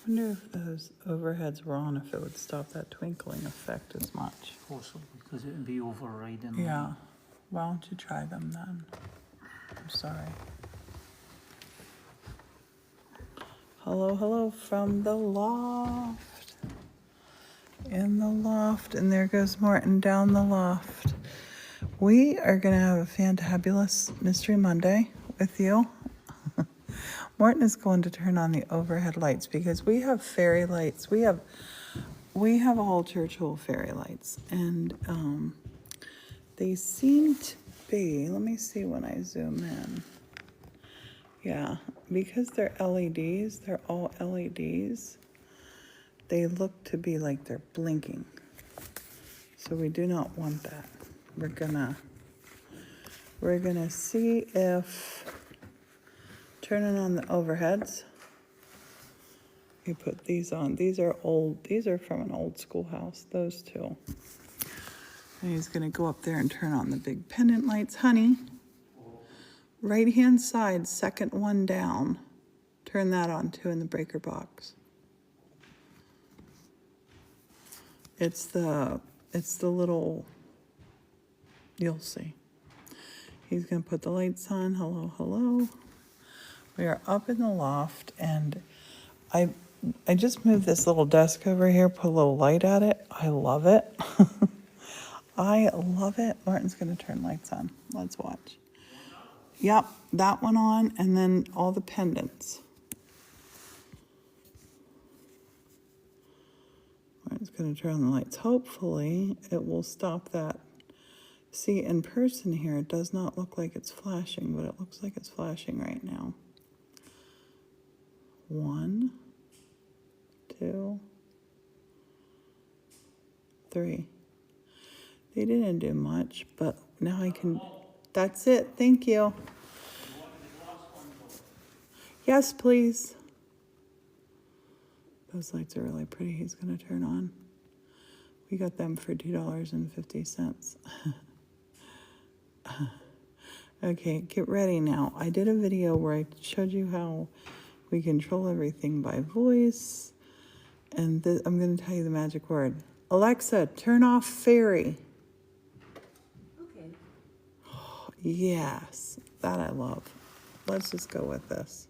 Wonder if those overheads were on, if it would stop that twinkling effect as much. Possibly, because it would be overriding. Yeah. Why don't you try them then? I'm sorry. Hello, hello from the loft. In the loft, and there goes Morton down the loft. We are going to have a fantabulous Mystery Monday with you. Morton is going to turn on the overhead lights because we have fairy lights. We have all Churchill fairy lights, and they seem to be, let me see when I zoom in. Yeah, because they're LEDs, they're all LEDs, they look to be like they're blinking. So we do not want that. We're gonna see if turning on the overheads. You put these on. These are old. These are from an old schoolhouse. Those two. And he's gonna go up there and turn on the big pendant lights, honey. Right hand side, second one down. Turn that on too in the breaker box. It's the little. You'll see. He's gonna put the lights on. Hello, hello. We are up in the loft, and I just moved this little desk over here, put a little light at it. I love it. I love it. Martin's going to turn lights on. Let's watch. Yep, that one on, and then all the pendants. Martin's going to turn on the lights. Hopefully, it will stop that. See, in person here, it does not look like it's flashing, but it looks like it's flashing right now. 1, 2, 3. They didn't do much, but now I can. That's it. Thank you. Yes, please. Those lights are really pretty. He's going to turn on. We got them for $2.50. Okay, get ready now. I did a video where I showed you how we control everything by voice. And I'm going to tell you the magic word. Alexa, turn off fairy. Okay. Yes, that I love. Let's just go with this.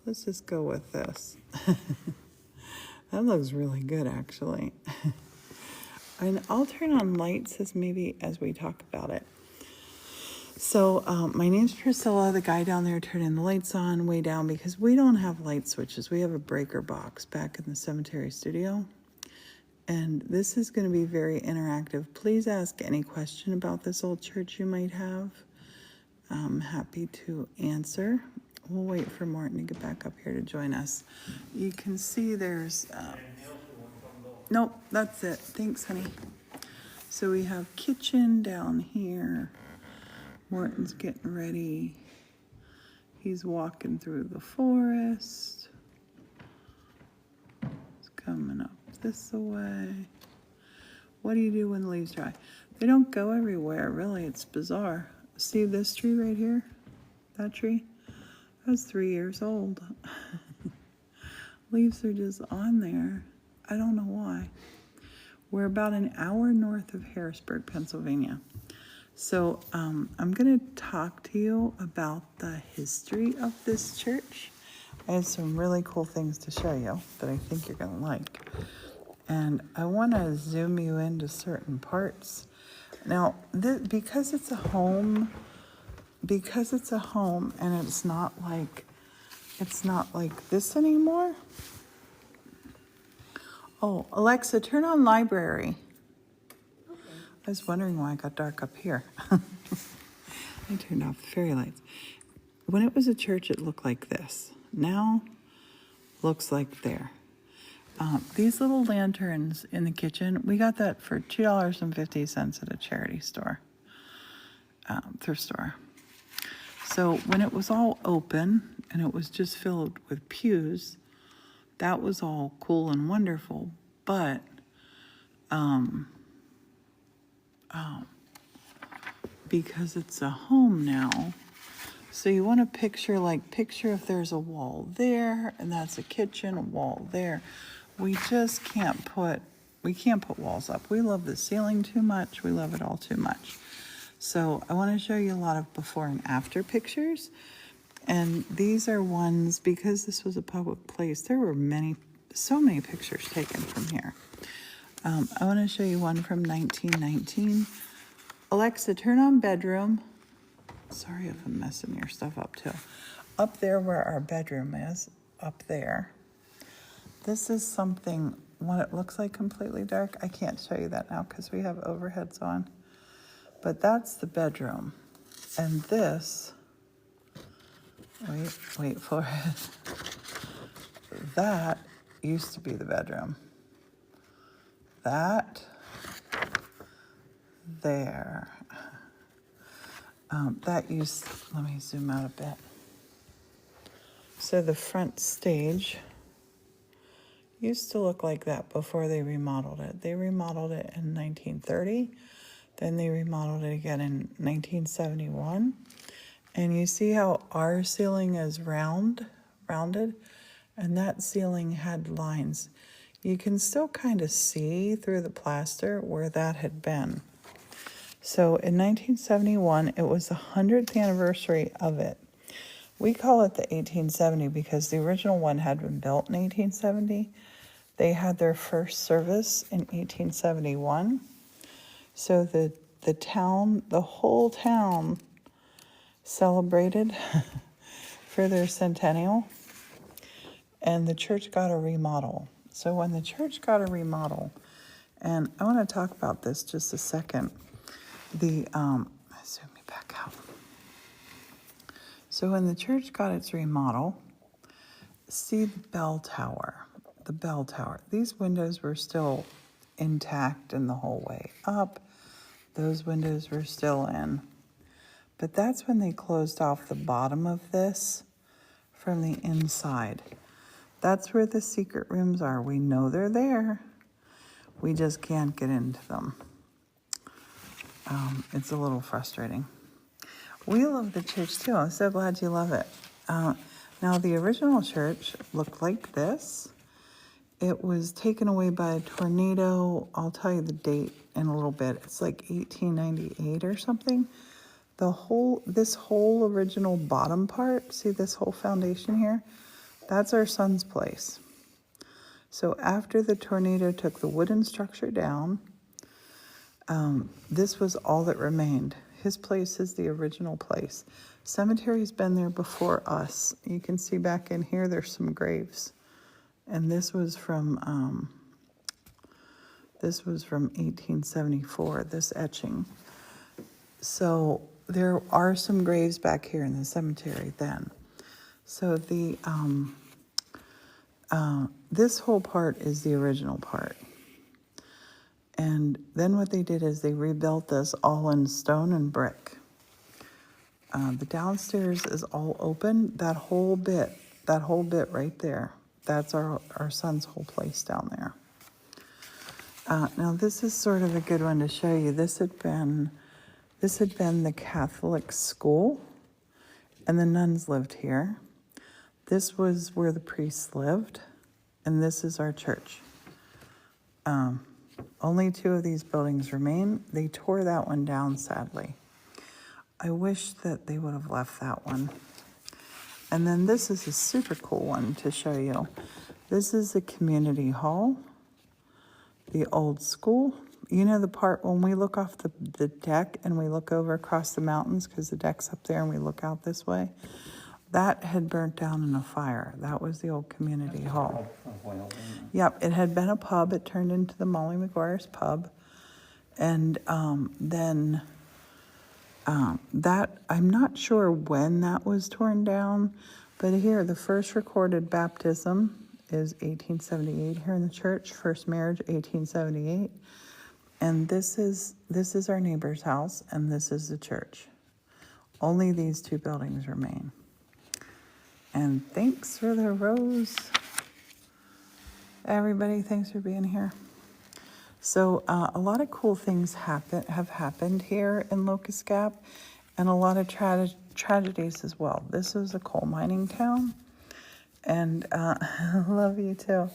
Let's just go with this. That looks really good, actually. And I'll turn on lights as we talk about it. So my name's Priscilla. The guy down there turning the lights on way down because we don't have light switches. We have a breaker box back in the cemetery studio. And this is going to be very interactive. Please ask any question about this old church you might have. I'm happy to answer. We'll wait for Martin to get back up here to join us. You can see there's... nope, that's it. Thanks, honey. So we have kitchen down here. Martin's getting ready. He's walking through the forest. He's coming up this way. What do you do when the leaves dry? They don't go everywhere, really. It's bizarre. See this tree right here? That tree? That's 3 years old. Leaves are just on there. I don't know why. We're about an hour north of Harrisburg, Pennsylvania. So I'm going to talk to you about the history of this church. I have some really cool things to show you that I think you're going to like. And I want to zoom you into certain parts. Now, because it's a home and it's not like this anymore. Oh, Alexa, turn on library. I was wondering why it got dark up here. I turned off the fairy lights. When it was a church, it looked like this. Now, looks like there. These little lanterns in the kitchen, we got that for $2.50 at a charity store, thrift store. So when it was all open and it was just filled with pews, that was all cool and wonderful. But because it's a home now, So you want to picture, like, picture if there's a wall there, and that's a kitchen, a wall there. We just can't put walls up. We love the ceiling too much. We love it all too much. So I want to show you a lot of before and after pictures. And these are ones, because this was a public place, there were so many pictures taken from here. I want to show you one from 1919. Alexa, turn on bedroom. Sorry if I'm messing your stuff up too. Up there where our bedroom is, up there. This is something, what it looks like completely dark. I can't show you that now because we have overheads on. But that's the bedroom. And this, wait for it. That used to be the bedroom. That, there. Let me zoom out a bit. So the front stage used to look like that before they remodeled it. They remodeled it in 1930. Then they remodeled it again in 1971. And you see how our ceiling is rounded? And that ceiling had lines. You can still kind of see through the plaster where that had been. So in 1971, it was the 100th anniversary of it. We call it the 1870 because the original one had been built in 1870. They had their first service in 1871. So the whole town celebrated for their centennial, and the church got a remodel. So when the church got a remodel, and I want to talk about this just a second. Zoom me back out. So when the church got its remodel, see the bell tower. These windows were still intact in the whole way up. Those windows were still in. But that's when they closed off the bottom of this from the inside. That's where the secret rooms are. We know they're there. We just can't get into them. It's a little frustrating. We love the church too. I'm so glad you love it. Now, the original church looked like this. It was taken away by a tornado. I'll tell you the date in a little bit. It's like 1898 or something. This whole original bottom part, see this whole foundation here? That's our son's place. So after the tornado took the wooden structure down, this was all that remained. His place is the original place. Cemetery's been there before us. You can see back in here, there's some graves. And this was from 1874, this etching. So there are some graves back here in the cemetery then. So this whole part is the original part. And then what they did is they rebuilt this all in stone and brick. The downstairs is all open. That whole bit right there, that's our son's whole place down there. Now this is sort of a good one to show you. This had been the Catholic school, and the nuns lived here. This was where the priests lived, and this is our church. Only 2 of these buildings remain. They tore that one down, sadly. I wish that they would have left that one. And then this is a super cool one to show you. This is the community hall, the old school. You know the part when we look off the deck and we look over across the mountains because the deck's up there and we look out this way? That had burnt down in a fire. That was the old community hall. Yep, it had been a pub. It turned into the Molly McGuire's pub. And then that, I'm not sure when that was torn down, but here, the first recorded baptism is 1878 here in the church. First marriage, 1878. And this is our neighbor's house, and this is the church. Only these 2 buildings remain. And thanks for the rose. Everybody, thanks for being here. So a lot of cool things have happened here in Locust Gap. and a lot of tragedies as well. This was a coal mining town, and I love you too.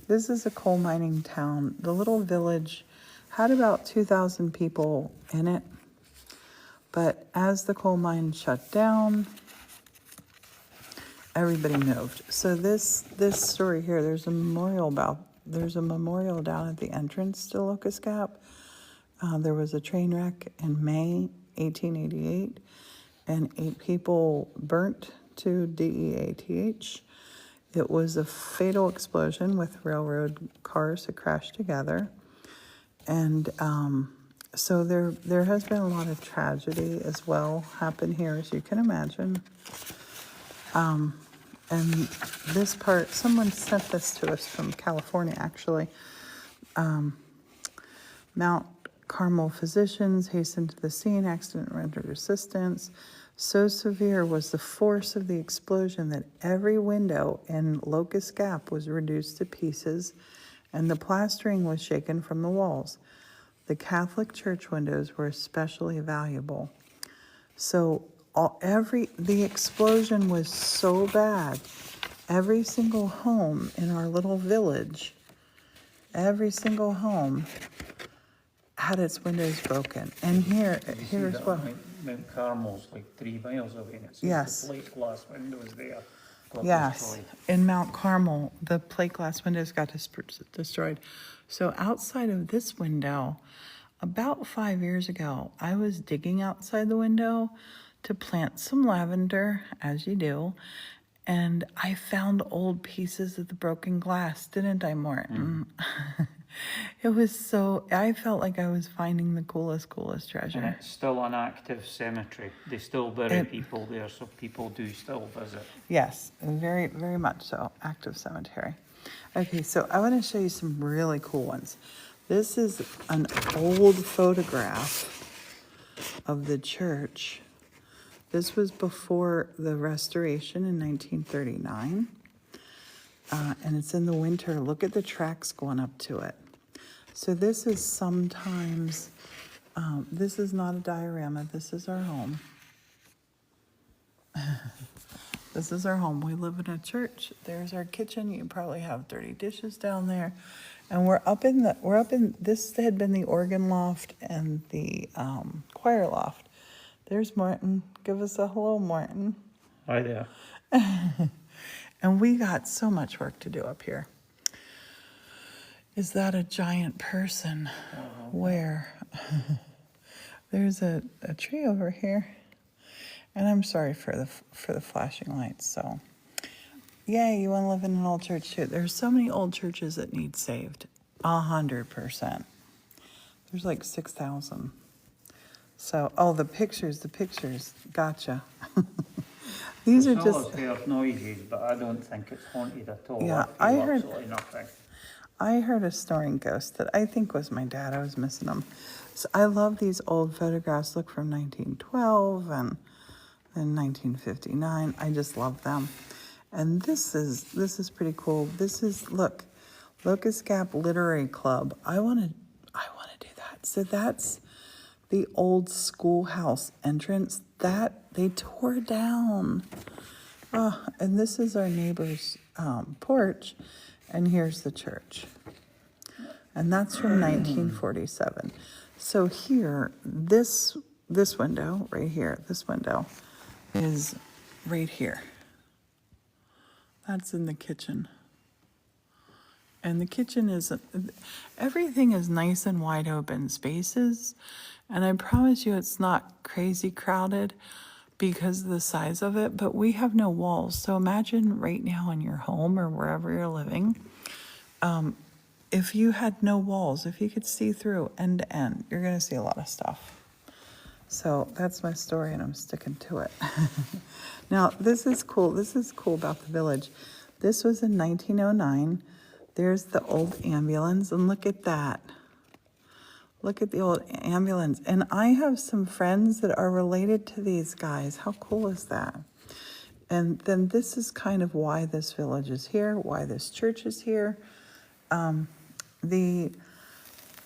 This is a coal mining town. The little village had about 2,000 people in it, but as the coal mine shut down, everybody moved. So this story here, there's a memorial down at the entrance to Locust Gap. There was a train wreck in May 1888, and 8 people burnt to DEATH. It was a fatal explosion with railroad cars that crashed together. And so there has been a lot of tragedy as well happen here, as you can imagine. And this part, someone sent this to us from California, actually. Mount Carmel physicians hastened to the scene, accident rendered assistance. So severe was the force of the explosion that every window in Locust Gap was reduced to pieces, and the plastering was shaken from the walls. The Catholic church windows were especially valuable. So the explosion was so bad. Every single home in our little village, every single home had its windows broken. And here as well. Mount Carmel's like 3 miles away, and it says Yes. the plate glass windows there got Yes, destroyed. in Mount Carmel, the plate glass windows got destroyed. So outside of this window, about 5 years ago, I was digging outside the window to plant some lavender, as you do, and I found old pieces of the broken glass, didn't I, Morton? It was so, I felt like I was finding the coolest And treasure. it's still an active cemetery. They still bury It- people there, so people do still visit. Yes, very, very much so. Active cemetery. Okay, so I want to show you some really cool ones. This is an old photograph of the church. This was before the restoration in 1939. And it's in the winter. Look at the tracks going up to it. So this is sometimes, this is not a diorama. This is our home. This is our home. We live in a church. There's our kitchen. You probably have dirty dishes down there. And this had been the organ loft and the choir loft. There's Martin. Give us a hello, Martin. Hi there. And we got so much work to do up here. Is that a giant person? Where? There's a tree over here. And I'm sorry for the flashing lights. So, yay, you want to live in an old church too. There's so many old churches that need saved. 100%. There's like 6,000. So, the pictures. Gotcha. These are just. I've heard noises, but I don't think it's haunted at all. Yeah, I I feel heard- absolutely nothing. I heard a snoring ghost that I think was my dad. I was missing him. So I love these old photographs. Look, from 1912 and then 1959. I just love them. And this is pretty cool. This is, look, Locust Gap Literary Club. I want to do that. So that's the old schoolhouse entrance that they tore down. Oh, and this is our neighbor's porch, and here's the church. And that's from 1947. So here, this window right here, this window is right here. That's in the kitchen. And the kitchen is, everything is nice and wide open spaces. And I promise you it's not crazy crowded because of the size of it, but we have no walls. So imagine right now in your home or wherever you're living, if you had no walls, if you could see through end to end, you're going to see a lot of stuff. So that's my story, and I'm sticking to it. Now, this is cool. This is cool about the village. This was in 1909. There's the old ambulance, and look at that. Look at the old ambulance. And I have some friends that are related to these guys. How cool is that? And then this is kind of why this village is here, why this church is here.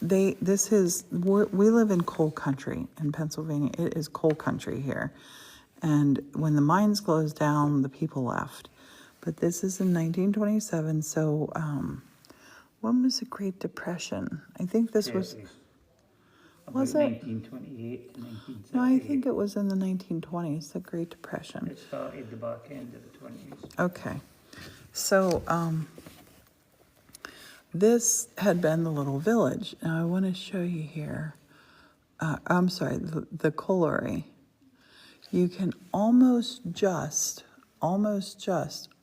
we live in coal country in Pennsylvania. It is coal country here. And when the mines closed down, the people left. But this is in 1927, so when was the Great Depression? I think this was, was it? 1928 to 1978. No, I think it was in the 1920s, the Great Depression. It started the back end of the 20s. Okay. So, this had been the little village. Now I want to show you here. I'm sorry, the colliery. You can almost just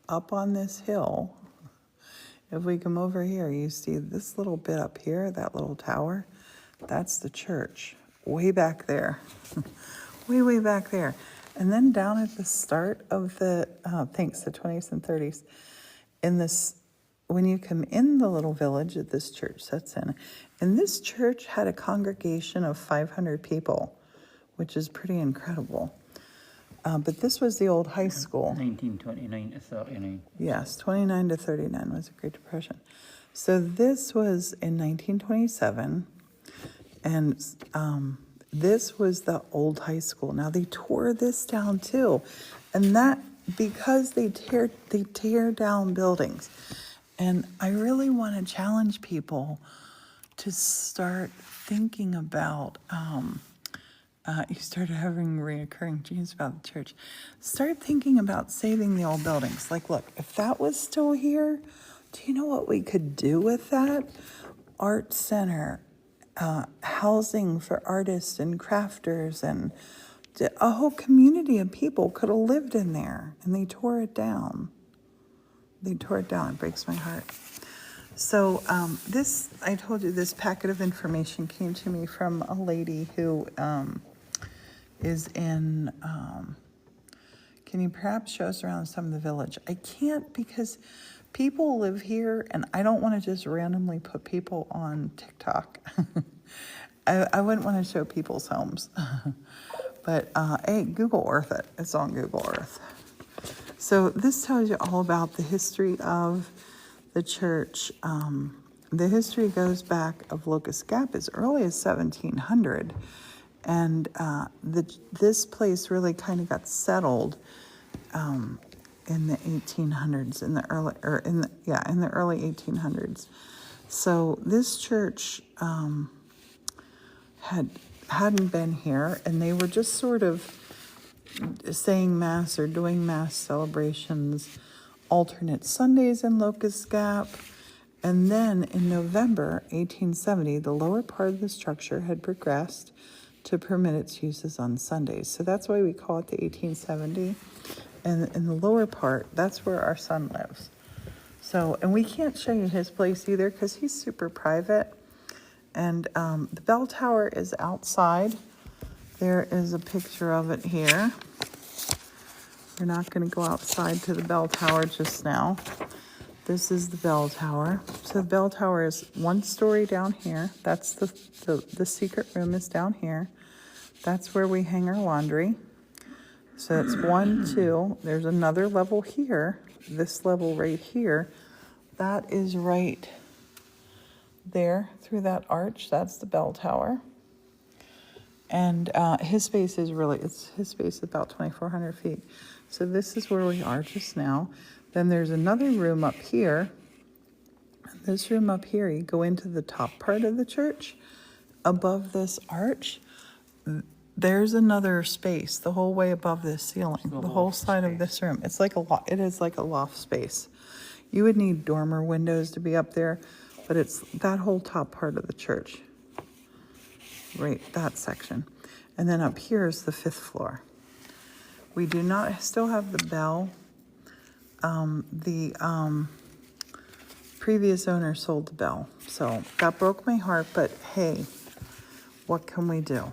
up on this hill, if we come over here, you see this little bit up here, that little tower, that's the church, way back there, way back there. And then down at the start of the 20s and 30s, in this, when you come in the little village that this church sits in, and this church had a congregation of 500 people, which is pretty incredible. But this was the old high school. 1929 to 39. Yes, 29 to 39 was the Great Depression. So this was in 1927, and this was the old high school. Now they tore this down too, and that because they tear down buildings. And I really want to challenge people to start thinking about. You started having reoccurring dreams about the church. Start thinking about saving the old buildings. Like, look, if that was still here, do you know what we could do with that? Art center, housing for artists and crafters, and a whole community of people could have lived in there, and they tore it down. It breaks my heart. So I told you this packet of information came to me from a lady who is in, can you perhaps show us around some of the village? I can't because people live here and I don't want to just randomly put people on TikTok. I wouldn't want to show people's homes. But hey, Google Earth it. It's on Google Earth. So this tells you all about the history of the church. The history goes back of Locust Gap as early as 1700. And this place really kind of got settled in the 1800s, in the early 1800s. So this church hadn't been here, and they were just sort of saying mass or doing mass celebrations alternate Sundays in Locust Gap. And then in November 1870, the lower part of the structure had progressed to permit its uses on Sundays. So that's why we call it the 1870. And in the lower part, that's where our son lives. So, and we can't show you his place either because he's super private. And the bell tower is outside. There is a picture of it here. We're not going to go outside to the bell tower just now. This is the bell tower. So the bell tower is one story down here. That's the secret room is down here. That's where we hang our laundry. So that's 1, 2. There's another level here. This level right here. That is right there through that arch. That's the bell tower. And his space is about 2,400 feet. So this is where we are just now. Then there's another room up here. This room up here, you go into the top part of the church. Above this arch, there's another space the whole way above this ceiling, the whole side of this room. It's like it is like a loft space. You would need dormer windows to be up there, but it's that whole top part of the church. Right, that section. And then up here is the 5th floor. We do not still have the bell. The previous owner sold the bell. So that broke my heart, but hey, what can we do?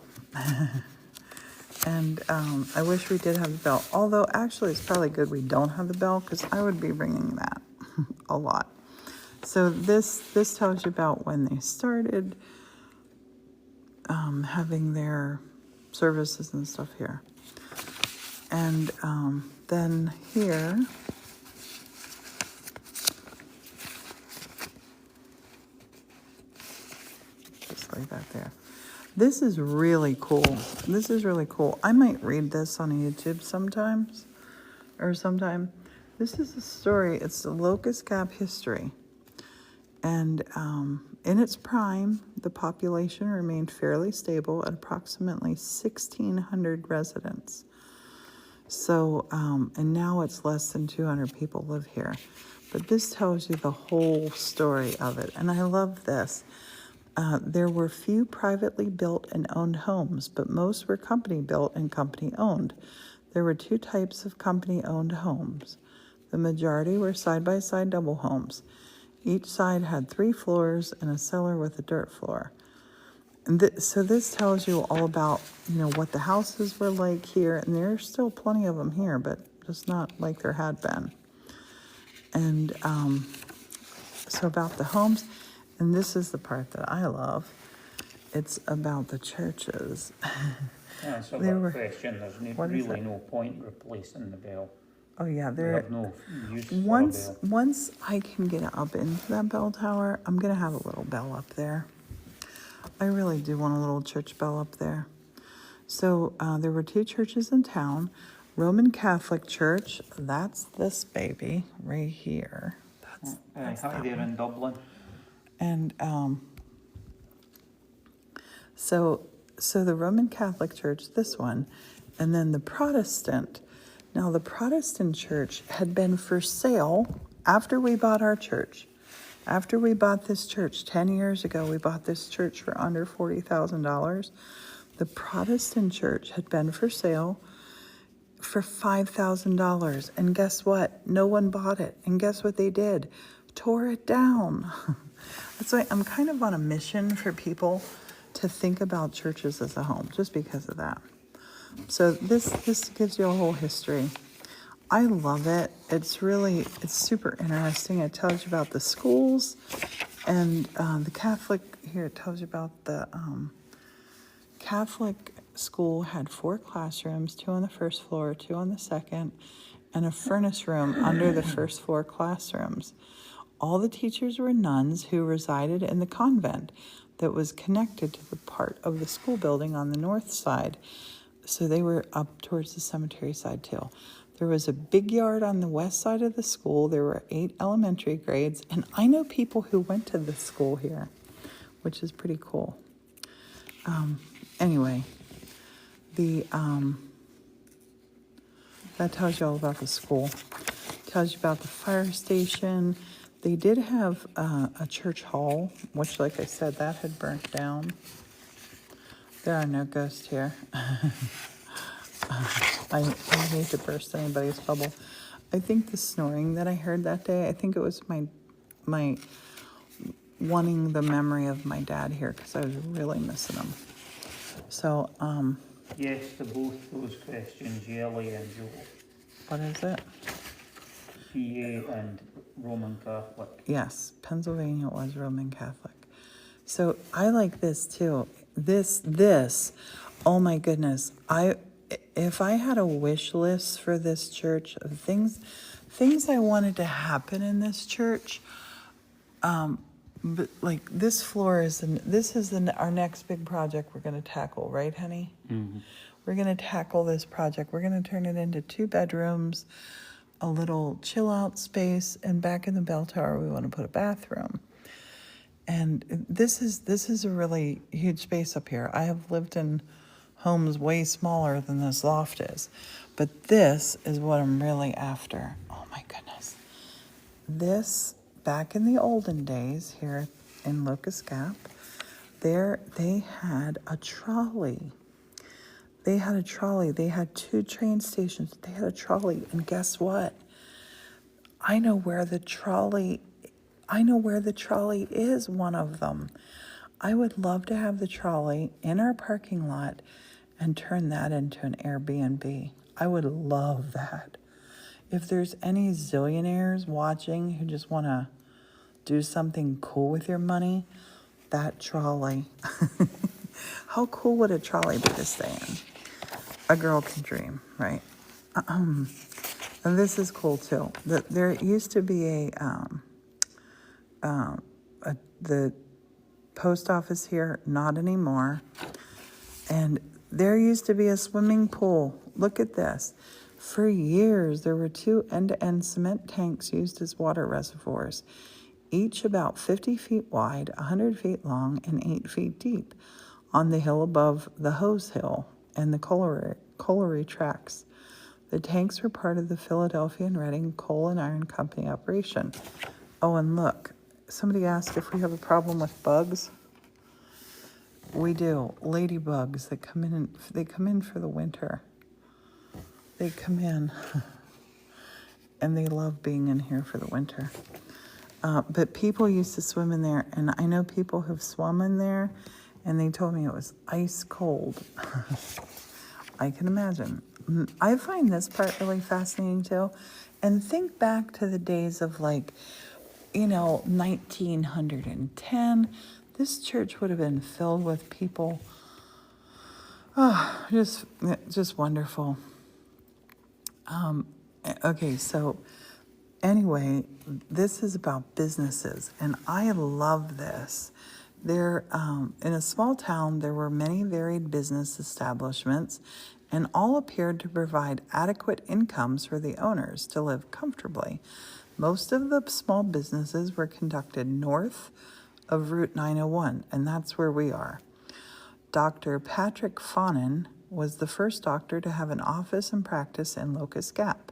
And I wish we did have the bell. Although actually it's probably good we don't have the bell because I would be ringing that a lot. So this tells you about when they started having their services and stuff here. And then here, just leave that there. This is really cool. This is really cool. I might read this on YouTube sometimes or sometime. This is a story. It's the Locust Gap history. And in its prime, the population remained fairly stable at approximately 1,600 residents. So, and now it's less than 200 people live here. But this tells you the whole story of it. And I love this. There were few privately built and owned homes, but most were company built and company owned. There were two types of company owned homes. The majority were side-by-side double homes. Each side had 3 floors and a cellar with a dirt floor. And so this tells you all about, what the houses were like here. And there's still plenty of them here, but just not like there had been. And so about the homes, and this is the part that I love. It's about the churches. That's a There good were- question. There's what is really it? no point replacing the bell. Oh yeah, We there. have no use for a Once bell. once I can get up into that bell tower, I'm gonna have a little bell up there. I really do want a little church bell up there. So there were 2 churches in town. Roman Catholic Church, that's this baby right here. That's Hi that there one. in Dublin. And so the Roman Catholic Church, this one, and then the Protestant. Now the Protestant church had been for sale after we bought our church. After we bought this church 10 years ago, we bought this church for under $40,000. The Protestant church had been for sale for $5,000. And guess what? No one bought it. And guess what they did? Tore it down. That's why I'm kind of on a mission for people to think about churches as a home, just because of that. So this gives you a whole history. I love it. It's super interesting. It tells you about the schools and the Catholic. Here it tells you about the Catholic school had 4 classrooms, 2 on the first floor, 2 on the second, and a furnace room under the first floor classrooms. All the teachers were nuns who resided in the convent that was connected to the part of the school building on the north side. So they were up towards the cemetery side too. There was a big yard on the west side of the school. There were 8 elementary grades. And I know people who went to the school here, which is pretty cool. Anyway, that tells you all about the school. Tells you about the fire station. They did have a church hall, which, like I said, that had burnt down. There are no ghosts here. I hate to burst anybody's bubble. I think the snoring that I heard that day, I think it was my wanting the memory of my dad here, because I was really missing him. So, Yes to both those questions, Yelly and Joe. what is it? PA and Roman Catholic. Yes, Pennsylvania was Roman Catholic. So I like this too. This, oh my goodness. If I had a wish list for this church of things I wanted to happen in this church, but like this floor is, our next big project we're going to tackle, right, honey? Mm-hmm. We're going to tackle this project. We're going to turn it into 2 bedrooms, a little chill out space, and back in the bell tower we want to put a bathroom. And this is a really huge space up here. I have lived in homes way smaller than this loft is, but this is what I'm really after. Oh my goodness. This, back in the olden days here in Locust Gap, they had a trolley. They had 2 train stations. They had a trolley. And guess what? I know where the trolley is, one of them. I would love to have the trolley in our parking lot and turn that into an Airbnb. I would love that. If there's any zillionaires watching who just want to do something cool with your money, that trolley. How cool would a trolley be to stay in? A girl can dream, right? And this is cool too. There used to be the post office here, not anymore. And there used to be a swimming pool. Look at this. For years, there were 2 end-to-end cement tanks used as water reservoirs, each about 50 feet wide, 100 feet long, and 8 feet deep, on the hill above the Hose Hill and the colliery tracks. The tanks were part of the Philadelphia and Reading Coal and Iron Company operation. Oh, and look, somebody asked if we have a problem with bugs. We do. Ladybugs that come in, they come in for the winter. They come in and they love being in here for the winter. But people used to swim in there, and I know people who've swum in there, and they told me it was ice cold. I can imagine. I find this part really fascinating too. And think back to the days of 1910. This church would have been filled with people. Oh, just wonderful. Okay, so anyway, this is about businesses, and I love this. There, in a small town, there were many varied business establishments, and all appeared to provide adequate incomes for the owners to live comfortably. Most of the small businesses were conducted north of Route 901, and that's where we are. Dr. Patrick Fonin was the first doctor to have an office and practice in Locust Gap.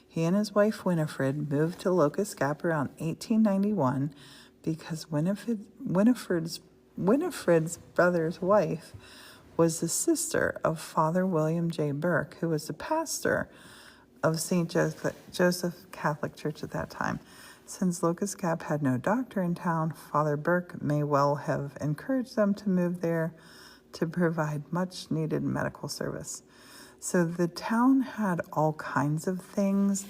He and his wife Winifred moved to Locust Gap around 1891 because Winifred's brother's wife was the sister of Father William J. Burke, who was the pastor of St. Joseph Catholic Church at that time. Since Locust Gap had no doctor in town, Father Burke may well have encouraged them to move there to provide much needed medical service. So the town had all kinds of things.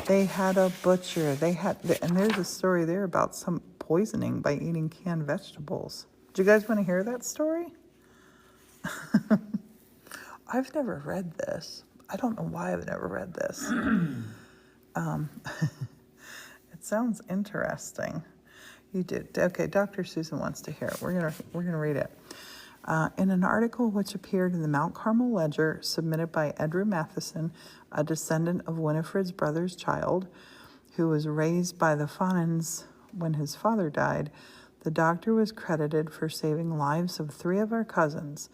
They had a butcher. And there's a story there about some poisoning by eating canned vegetables. Do you guys want to hear that story? I've never read this. I don't know why I've never read this. It sounds interesting. You did. Okay, Dr. Susan wants to hear it. We're gonna read it. In an article which appeared in the Mount Carmel Ledger, submitted by Edrew Matheson, a descendant of Winifred's brother's child, who was raised by the Fonins when his father died, the doctor was credited for saving lives of 3 of our cousins.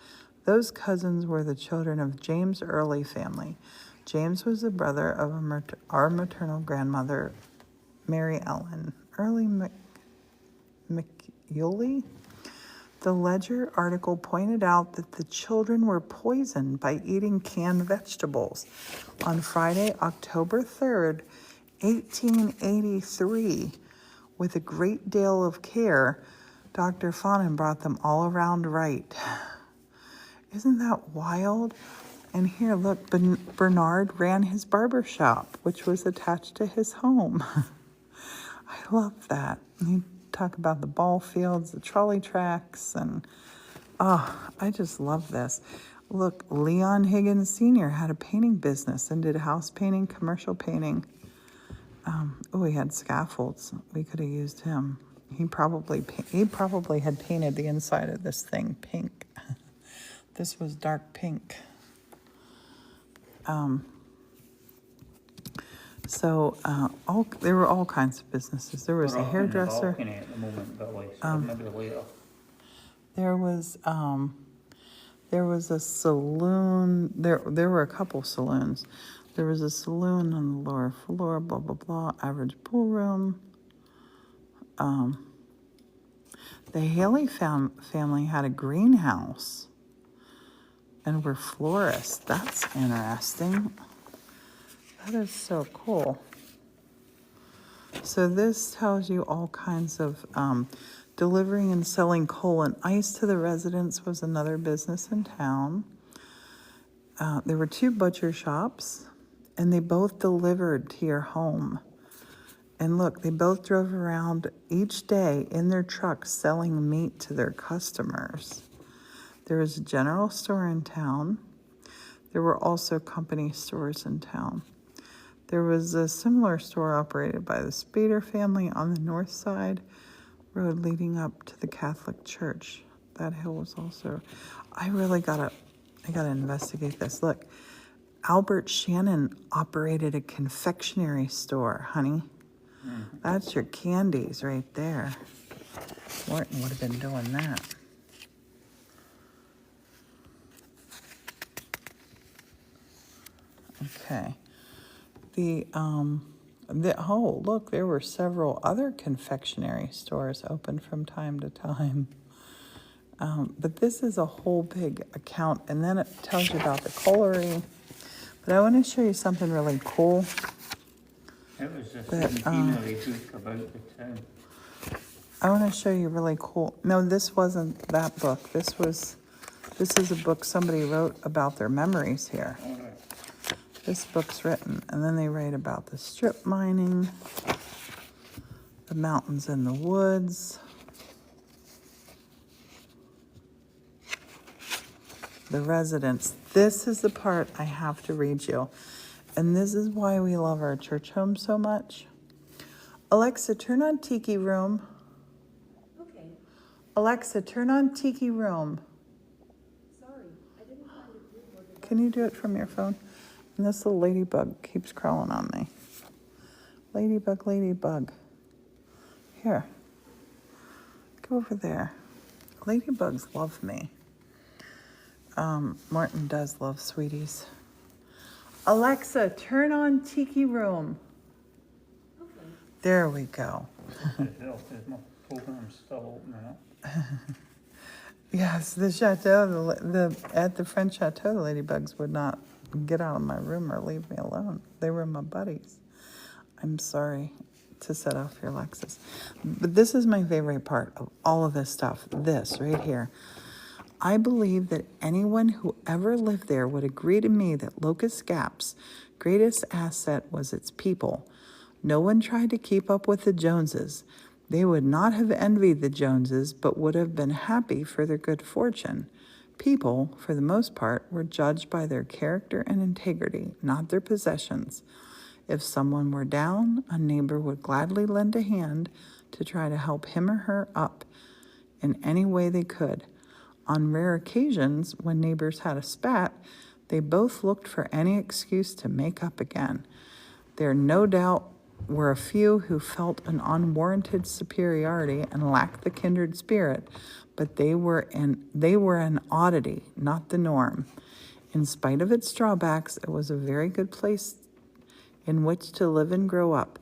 Those cousins were the children of James Early family. James was the brother of our maternal grandmother, Mary Ellen Early McEuley. The Ledger article pointed out that the children were poisoned by eating canned vegetables. On Friday, October 3rd, 1883, with a great deal of care, Dr. Fonin brought them all around right. Isn't that wild? And here, look, Bernard ran his barber shop, which was attached to his home. I love that. You talk about the ball fields, the trolley tracks, and I just love this. Look, Leon Higgins Sr. had a painting business and did house painting, commercial painting. He had scaffolds. We could have used him. He probably had painted the inside of this thing pink. This was dark pink. There were all kinds of businesses. There was a hairdresser. At the moment, Billy, so maybe later. There was a saloon. There were a couple saloons. There was a saloon on the lower floor. Blah blah blah. Average pool room. The Haley family had a greenhouse and were florists. That's interesting. That is so cool. So this tells you all kinds of delivering and selling coal and ice to the residents was another business in town. There were 2 butcher shops, and they both delivered to your home. And look, they both drove around each day in their trucks selling meat to their customers. There was a general store in town. There were also company stores in town. There was a similar store operated by the Spader family on the north side, road leading up to the Catholic Church. That hill was also, I really I gotta investigate this. Look, Albert Shannon operated a confectionery store, honey. That's your candies right there. Morton would have been doing that. Okay. Oh, look, there were several other confectionery stores open from time to time. But this is a whole big account, and then it tells you about the colliery. But I want to show you something really cool. It was a But, centenary book about the town. I want to show you really cool. No, this wasn't that book. This is a book somebody wrote about their memories here. All right. This book's written, and then they write about the strip mining, the mountains and the woods, the residents. This is the part I have to read you, and this is why we love our church home so much. Alexa, turn on Tiki Room. Okay, Alexa, turn on Tiki Room. sorry, I didn't find a group or the. Can you do it from your phone? And this little ladybug keeps crawling on me. Ladybug, ladybug. Here. Go over there. Ladybugs love me. Martin does love sweeties. Alexa, turn on Tiki Room. Okay, There we go. Is my program still opening up? Yes, the chateau, at the French chateau, the ladybugs would not get out of my room or leave me alone. They were my buddies. I'm sorry to set off your Lexus. But this is my favorite part of all of this stuff. This right here. I believe that anyone who ever lived there would agree to me that Locust Gap's greatest asset was its people. No one tried to keep up with the Joneses. They would not have envied the Joneses, but would have been happy for their good fortune. People, for the most part, were judged by their character and integrity, not their possessions. If someone were down, a neighbor would gladly lend a hand to try to help him or her up in any way they could. On rare occasions, when neighbors had a spat, they both looked for any excuse to make up again. There no doubt were a few who felt an unwarranted superiority and lacked the kindred spirit, but they were an oddity, not the norm. In spite of its drawbacks, it was a very good place in which to live and grow up.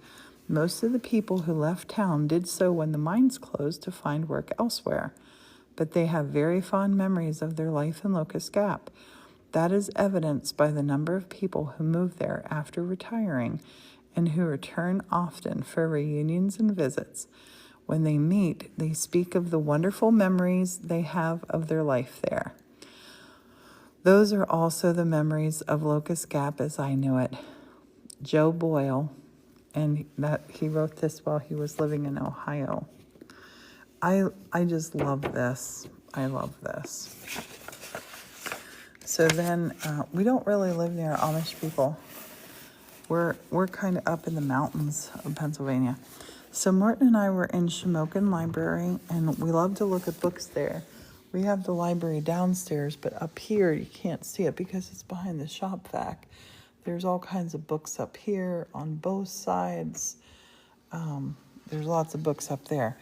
Most of the people who left town did so when the mines closed to find work elsewhere, but they have very fond memories of their life in Locust Gap. That is evidenced by the number of people who moved there after retiring and who return often for reunions and visits. When they meet, they speak of the wonderful memories they have of their life there. Those are also the memories of Locust Gap as I knew it. Joe Boyle, and that he wrote this while he was living in Ohio. I just love this. I love this. So then, we don't really live near Amish people. We're kind of up in the mountains of Pennsylvania. So Martin and I were in Shamokin Library, and we love to look at books there. We have the library downstairs, but up here you can't see it because it's behind the shop vac. There's all kinds of books up here on both sides. There's lots of books up there.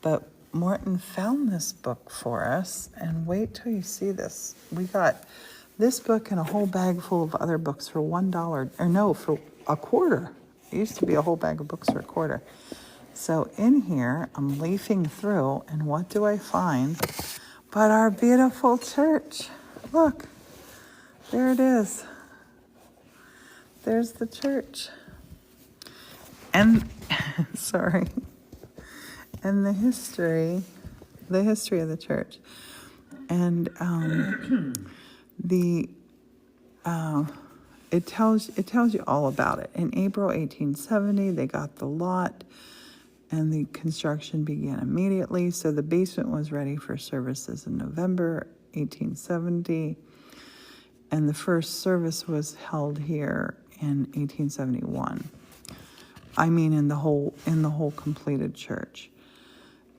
But Morton found this book for us, and wait till you see this. We got this book and a whole bag full of other books for $1, or no, for a quarter. It used to be a whole bag of books for a quarter. So in here, I'm leafing through, and what do I find but our beautiful church? Look, there it is. There's the church. And, sorry, and the history of the church. And it tells you all about it. In April 1870, they got the lot, and the construction began immediately. So the basement was ready for services in November 1870, and the first service was held here in 1871. I mean, in the whole completed church.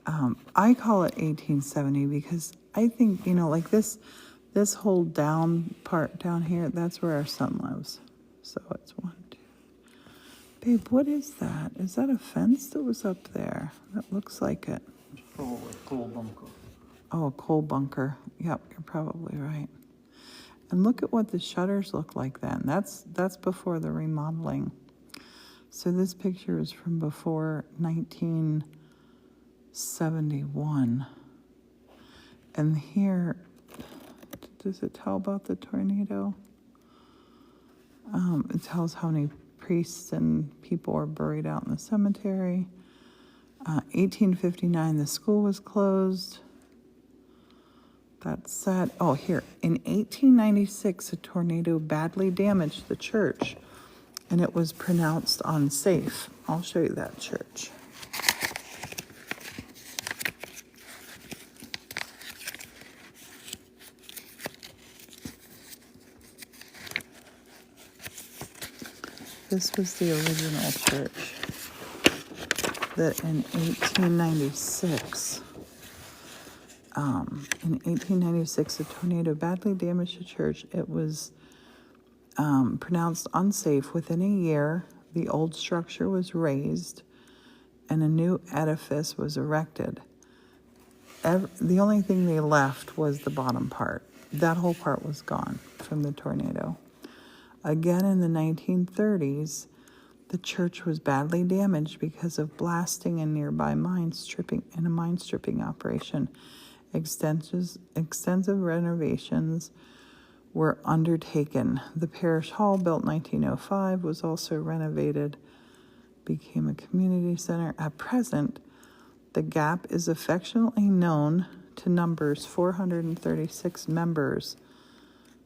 I call it 1870 because I think, like this whole down part down here, that's where our son lives. So it's 1, 2. Babe, what is that? Is that a fence that was up there? That looks like it. It's probably a coal bunker. Oh, a coal bunker. Yep, you're probably right. And look at what the shutters look like then. That's before the remodeling. So this picture is from before 1971. And here, does it tell about the tornado? It tells how many priests and people are buried out in the cemetery. 1859, the school was closed. That's sad. Oh, here. In 1896, a tornado badly damaged the church, and it was pronounced unsafe. I'll show you that church. This was the original church that in 1896, a tornado badly damaged the church. It was pronounced unsafe. Within a year, the old structure was razed and a new edifice was erected. The only thing they left was the bottom part. That whole part was gone from the tornado. Again, in the 1930s, the church was badly damaged because of blasting in nearby mine stripping operation. Extensive renovations were undertaken. The parish hall, built 1905, was also renovated, became a community center. At present, the Gap is affectionately known to numbers 436 members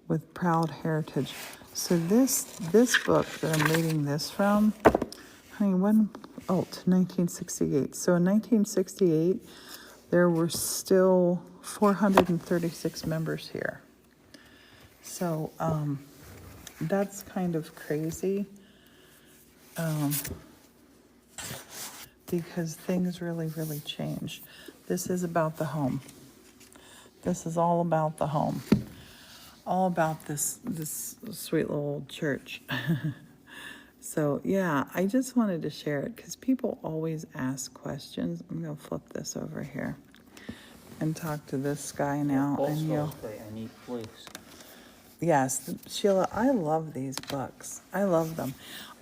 with proud heritage. So this book that I'm reading this from, honey, to 1968. So in 1968, there were still 436 members here. So that's kind of crazy because things really, really change. This is about the home. This is all about the home. All about this sweet little old church. So yeah, I just wanted to share it because people always ask questions. I'm gonna flip this over here and talk to this guy now. And you'll, quite a neat place. yes, Sheila, I love these books. I love them.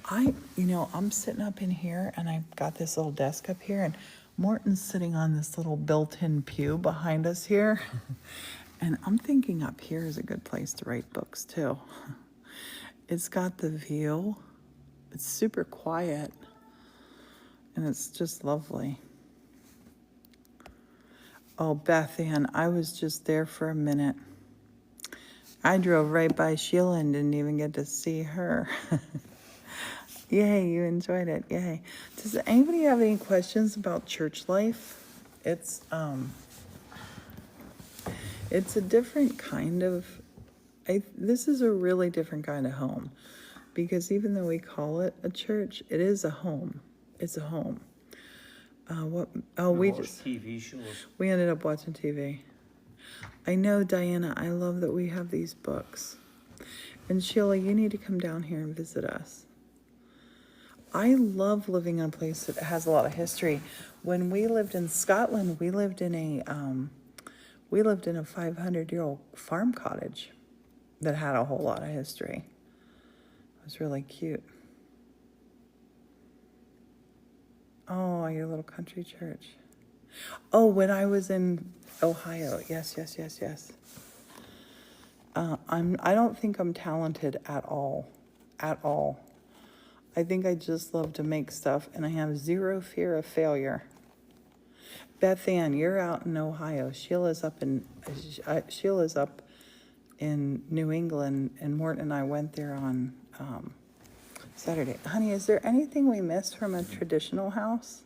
I'm sitting up in here and I've got this little desk up here and Morton's sitting on this little built-in pew behind us here. And I'm thinking up here is a good place to write books too. It's got the view. It's super quiet. And it's just lovely. Oh, Beth Ann, I was just there for a minute. I drove right by Sheila and didn't even get to see her. Yay, you enjoyed it. Yay. Does anybody have any questions about church life? It's a different kind of, this is a really different kind of home. Because even though we call it a church, it is a home. It's a home. We watched TV shows. We ended up watching TV. I know, Diana, I love that we have these books. And Sheila, you need to come down here and visit us. I love living in a place that has a lot of history. When we lived in Scotland, we lived in a 500-year-old farm cottage that had a whole lot of history. It was really cute. Oh, your little country church. Oh, when I was in Ohio. Yes. I don't think I'm talented at all. At all. I think I just love to make stuff and I have zero fear of failure. Beth Ann, you're out in Ohio. Sheila's up in New England, and Morton and I went there on Saturday. Honey, is there anything we missed from a traditional house?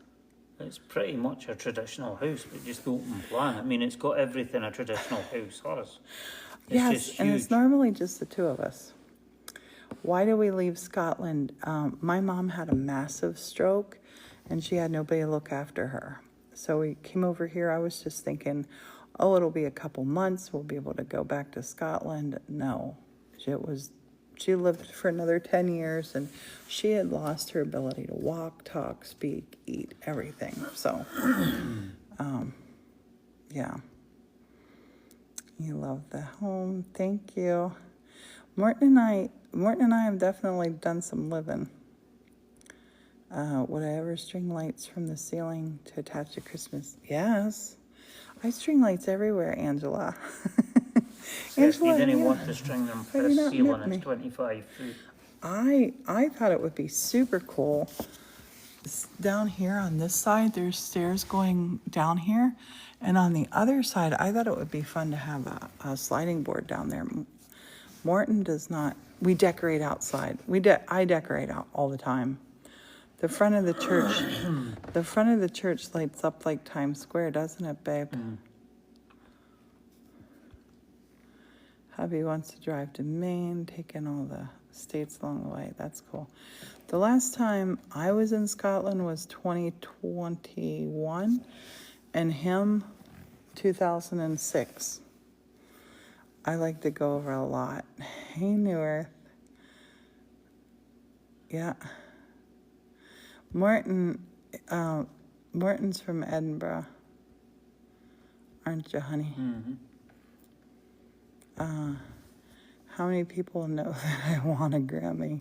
It's pretty much a traditional house, but just the open plan. I mean, it's got everything a traditional house has. Yes, and it's normally just the two of us. Why do we leave Scotland? My mom had a massive stroke, and she had nobody to look after her. So we came over here. I was just thinking, oh, it'll be a couple months. We'll be able to go back to Scotland. No, she lived for another 10 years and she had lost her ability to walk, talk, speak, eat, everything. So, yeah. You love the home. Thank you. Morton and I have definitely done some living. Would I ever string lights from the ceiling to attach to Christmas? Yes. I string lights everywhere, Angela. If you didn't yeah. want to string them for Have a you not ceiling, met me? it's 25 foot. I thought it would be super cool. Down here on this side, there's stairs going down here. And on the other side, I thought it would be fun to have a sliding board down there. Morton does not. We decorate outside. I decorate out all the time. The front of the church lights up like Times Square, doesn't it, babe? Hubby wants to drive to Maine, taking all the states along the way. That's cool. The last time I was in Scotland was 2021, and him 2006. I like to go over a lot. Hey, New Earth. Yeah. Morton's from Edinburgh. Aren't you, honey? Mm-hmm. How many people know that I want a Grammy?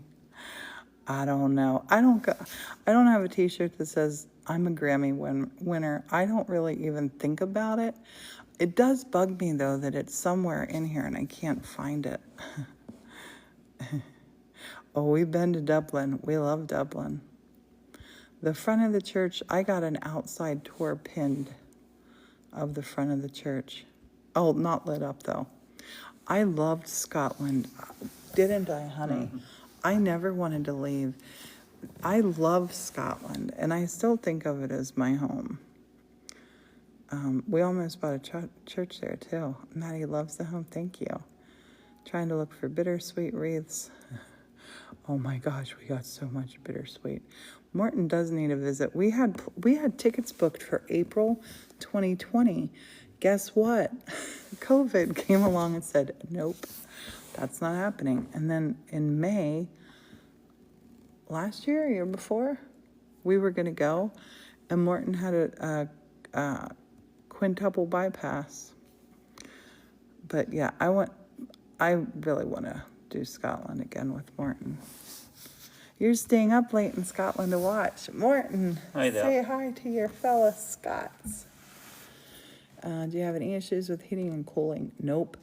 I don't know. I don't have a t-shirt that says I'm a Grammy winner. I don't really even think about it. It does bug me though that it's somewhere in here and I can't find it. Oh, we've been to Dublin. We love Dublin. The front of the church, I got an outside tour pinned of the front of the church. Oh, not lit up though. I loved Scotland, didn't I, honey? Mm-hmm. I never wanted to leave. I love Scotland, and I still think of it as my home. We almost bought a church there, too. Maddie loves the home. Thank you. Trying to look for bittersweet wreaths. Oh, my gosh, we got so much bittersweet. Morton does need a visit. We had tickets booked for April 2020. Guess what? COVID came along and said, nope, that's not happening. And then in May, last year before, we were going to go, and Morton had a quintuple bypass. But yeah, I really want to do Scotland again with Morton. You're staying up late in Scotland to watch. Morton, Hi there. Say hi to your fellow Scots. Do you have any issues with heating and cooling? Nope.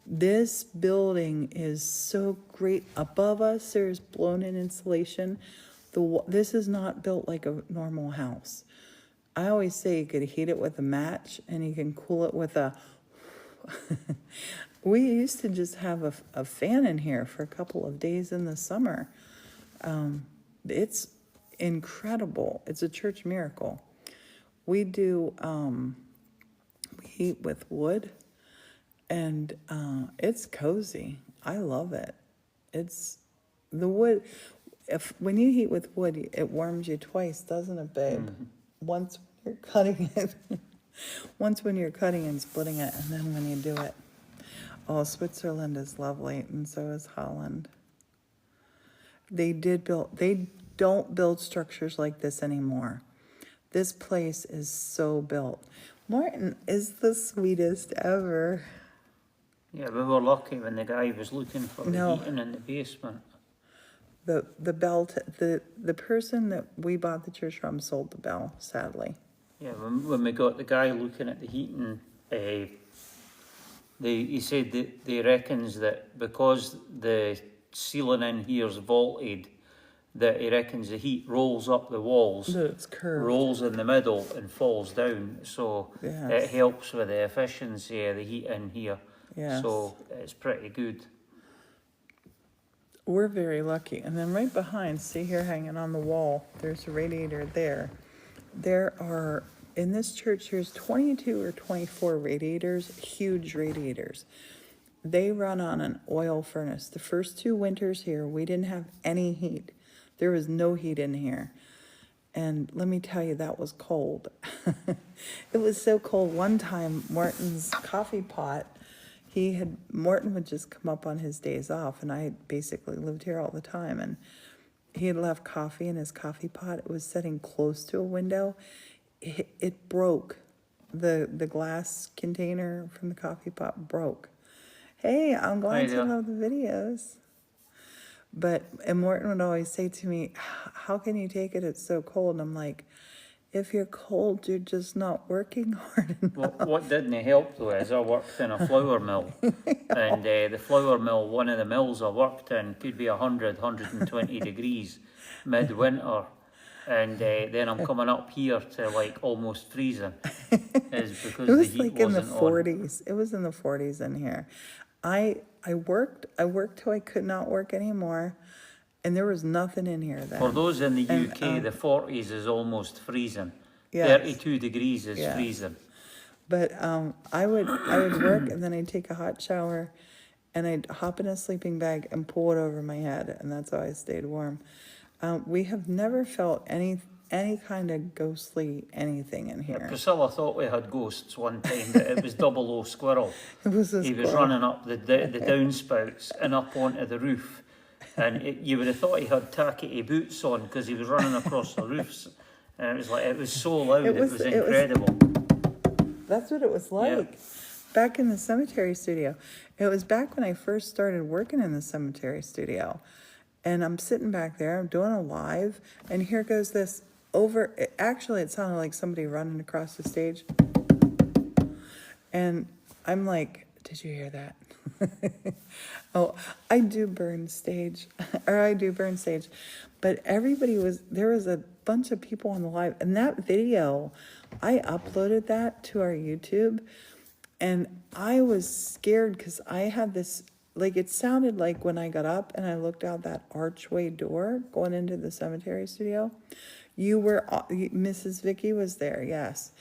This building is so great. Above us, there's blown-in insulation. This is not built like a normal house. I always say you could heat it with a match, and you can cool it with a... We used to just have a fan in here for a couple of days in the summer. It's incredible. It's a church miracle. We do... we heat with wood, and it's cozy. I love it. It's the wood. When you heat with wood, it warms you twice, doesn't it, babe? Mm-hmm. Once when you're cutting it, and splitting it, and then when you do it. Oh, Switzerland is lovely, and so is Holland. They don't build structures like this anymore. This place is so built. Morton is the sweetest ever. Yeah, we were lucky when the guy was looking for the heating in the basement. The person that we bought the church from sold the bell, sadly. Yeah, when we got the guy looking at the heating, he said that he reckons that because the ceiling in here is vaulted, that he reckons the heat rolls up the walls, That it's curved. rolls in the middle and falls down. So Yes. it helps with the efficiency of the heat in here. Yes. So it's pretty good. We're very lucky. And then right behind, see here hanging on the wall, there's a radiator there. There are, in this church, there's 22 or 24 radiators, huge radiators. They run on an oil furnace. The first 2 winters here, we didn't have any heat. There was no heat in here. And let me tell you, that was cold. It was so cold. One time, Morton's coffee pot, Morton would just come up on his days off, and I basically lived here all the time. And he had left coffee in his coffee pot. It was sitting close to a window. It broke. The glass container from the coffee pot broke. Hey, I'm glad you love the videos. And Morton would always say to me, how can you take it? It's so cold. And I'm like, if you're cold, you're just not working hard enough. Well, what didn't help though is I worked in a flour mill, and the flour mill, one of the mills I worked in, could be 120 degrees midwinter, and then I'm coming up here to like almost freezing, is because It was the heat like in the wasn't on. 40s. It was in the 40s in here. I worked till I could not work anymore, and there was nothing in here then. For those in the And, UK, the 40s is almost freezing. Yes. 32 degrees is Yes. freezing. But I would work, and then I'd take a hot shower, and I'd hop in a sleeping bag and pull it over my head, and that's how I stayed warm. We have never felt any kind of ghostly anything in here. Priscilla thought we had ghosts one time, but it was 00 Squirrel. It was a He was squirrel. running up the downspouts and up onto the roof. And you would have thought he had tackety boots on because he was running across the roofs. And it was so loud, it was incredible. That's what it was like back in the cemetery studio. It was back when I first started working in the cemetery studio. And I'm sitting back there, I'm doing a live, and here goes this actually it sounded like somebody running across the stage. And I'm like, did you hear that? Oh, I do burn stage. But there was a bunch of people on the live, and that video, I uploaded that to our YouTube, and I was scared because I had this, like, it sounded like when I got up and I looked out that archway door going into the cemetery studio, Mrs. Vicky was there, yes.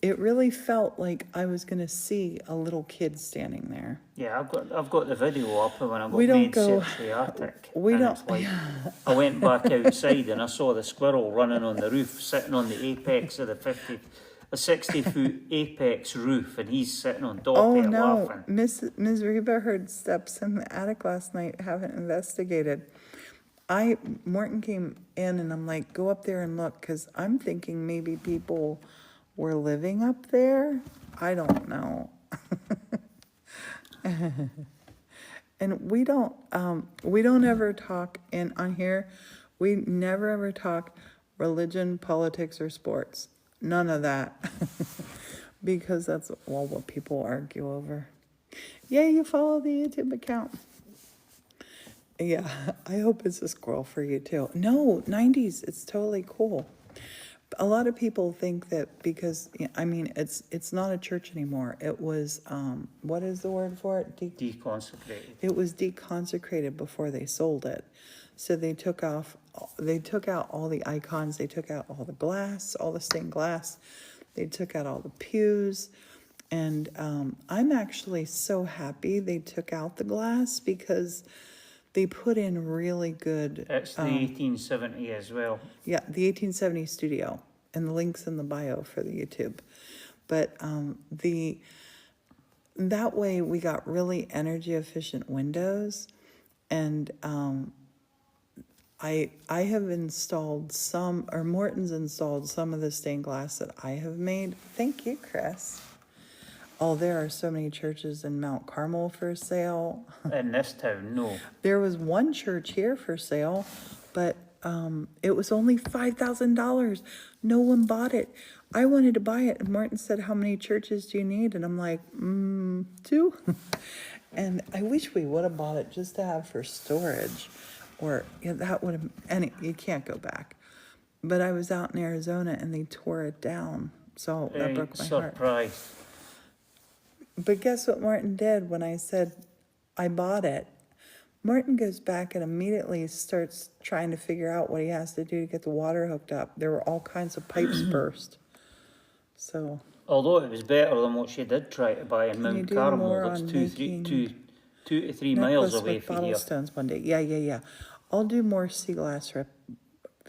It really felt like I was going to see a little kid standing there. Yeah, I've got the video up when I got We don't made go- search the attic. we and don't- it's like, I went back outside and I saw the squirrel running on the roof, sitting on the apex of a 60-foot apex roof, and he's sitting on top Oh of it no, laughing. Ms. Reba heard steps in the attic last night, haven't investigated. Morton came in and I'm like, go up there and look, because I'm thinking maybe people were living up there. I don't know. And we don't ever talk on here. We never ever talk religion, politics, or sports. None of that. Because that's what people argue over. Yeah, you follow the YouTube account. Yeah, I hope it's a squirrel for you too. No, 90s, it's totally cool. A lot of people think that because, I mean, it's not a church anymore. It was, what is the word for it? Deconsecrated. It was deconsecrated before they sold it. So they took out all the icons, they took out all the glass, all the stained glass, they took out all the pews. And I'm actually so happy they took out the glass because they put in really good. It's the 1870 as well. Yeah, the 1870 studio, and the link's in the bio for the YouTube. But that way we got really energy efficient windows, and I have installed Morton's installed some of the stained glass that I have made. Thank you, Chris. Oh, there are so many churches in Mount Carmel for sale. In this town, no. There was one church here for sale, but it was only $5,000. No one bought it. I wanted to buy it, and Martin said, how many churches do you need? And I'm like, 2. And I wish we would have bought it just to have for storage. Or that would have, and you can't go back. But I was out in Arizona, and they tore it down. So that broke my heart. Surprised. But guess what Martin did when I said I bought it? Martin goes back and immediately starts trying to figure out what he has to do to get the water hooked up. There were all kinds of pipes burst. So, Although it was better than what she did try to buy in Can you Mount do Carmel. more That's on 2 to 3 miles away with from bottle here. stones one day. Yeah. I'll do more sea glass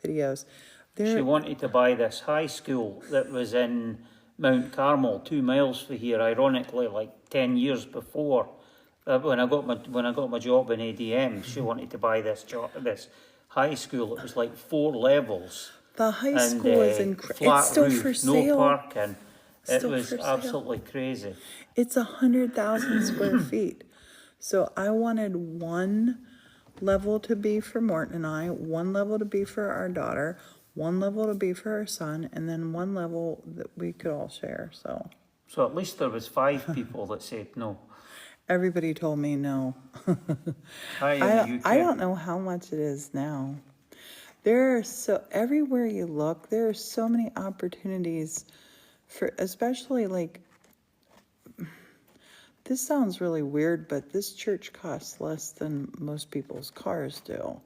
videos. She There, wanted to buy this high school that was in Mount Carmel, 2 miles from here. Ironically, like 10 years before, when I got my job in ADM, she wanted to buy this high school. It was like 4 levels the high and school is flat it's still roof, for no sale. parking. It Still was for sale. absolutely crazy. It's 100,000 square feet. So I wanted one level to be for Morton and I, one level to be for our daughter, one level to be for our son, and then one level that we could all share. So So at least there was 5 people that said no. everybody told me no. Hi in the UK. I don't know how much it is now. There are everywhere you look, there are so many opportunities for, especially like, this sounds really weird, but this church costs less than most people's cars do.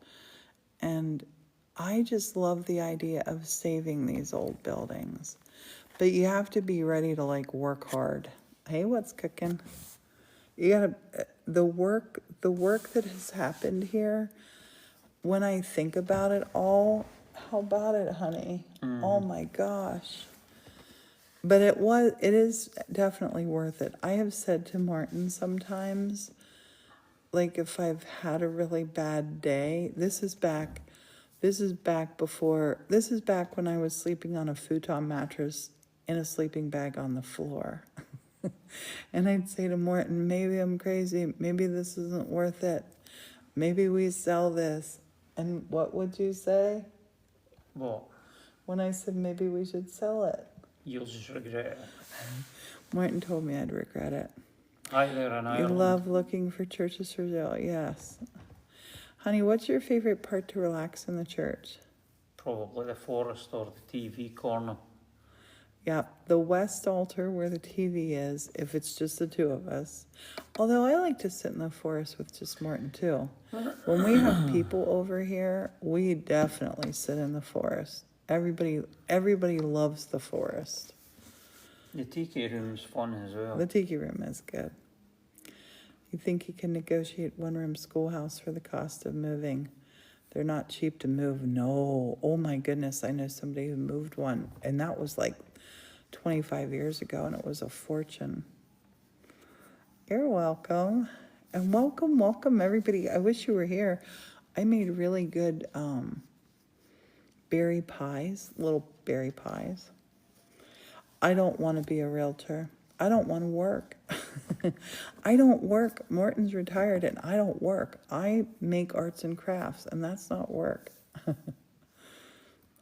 And I just love the idea of saving these old buildings. But you have to be ready to like work hard. Hey, what's cooking? You gotta, the work that has happened here, when I think about it all, how about it, honey? Oh my gosh. But it is definitely worth it. I have said to Martin sometimes, like if I've had a really bad day, this is back when I was sleeping on a futon mattress in a sleeping bag on the floor. And I'd say to Morton, maybe I'm crazy, maybe this isn't worth it. Maybe we sell this. And what would you say? What? When I said maybe we should sell it? You'll just regret it. Martin told me I'd regret it. Hi there in You Ireland. love looking for churches for sale, yes. Honey, what's your favorite part to relax in the church? Probably the forest or the TV corner. Yeah, the west altar where the TV is, if it's just the two of us. Although I like to sit in the forest with just Martin too. When we have people over here, we definitely sit in the forest. Everybody loves the forest. The tiki room's fun as well. The tiki room is good. You think you can negotiate one-room schoolhouse for the cost of moving? They're not cheap to move. No. Oh my goodness, I know somebody who moved one, and that was like 25 years ago, and it was a fortune. You're welcome. And welcome everybody. I wish you were here. I made really good berry pies, little berry pies. I don't want to be a realtor. I don't want to work. I don't work. Morton's retired and I don't work. I make arts and crafts, and that's not work.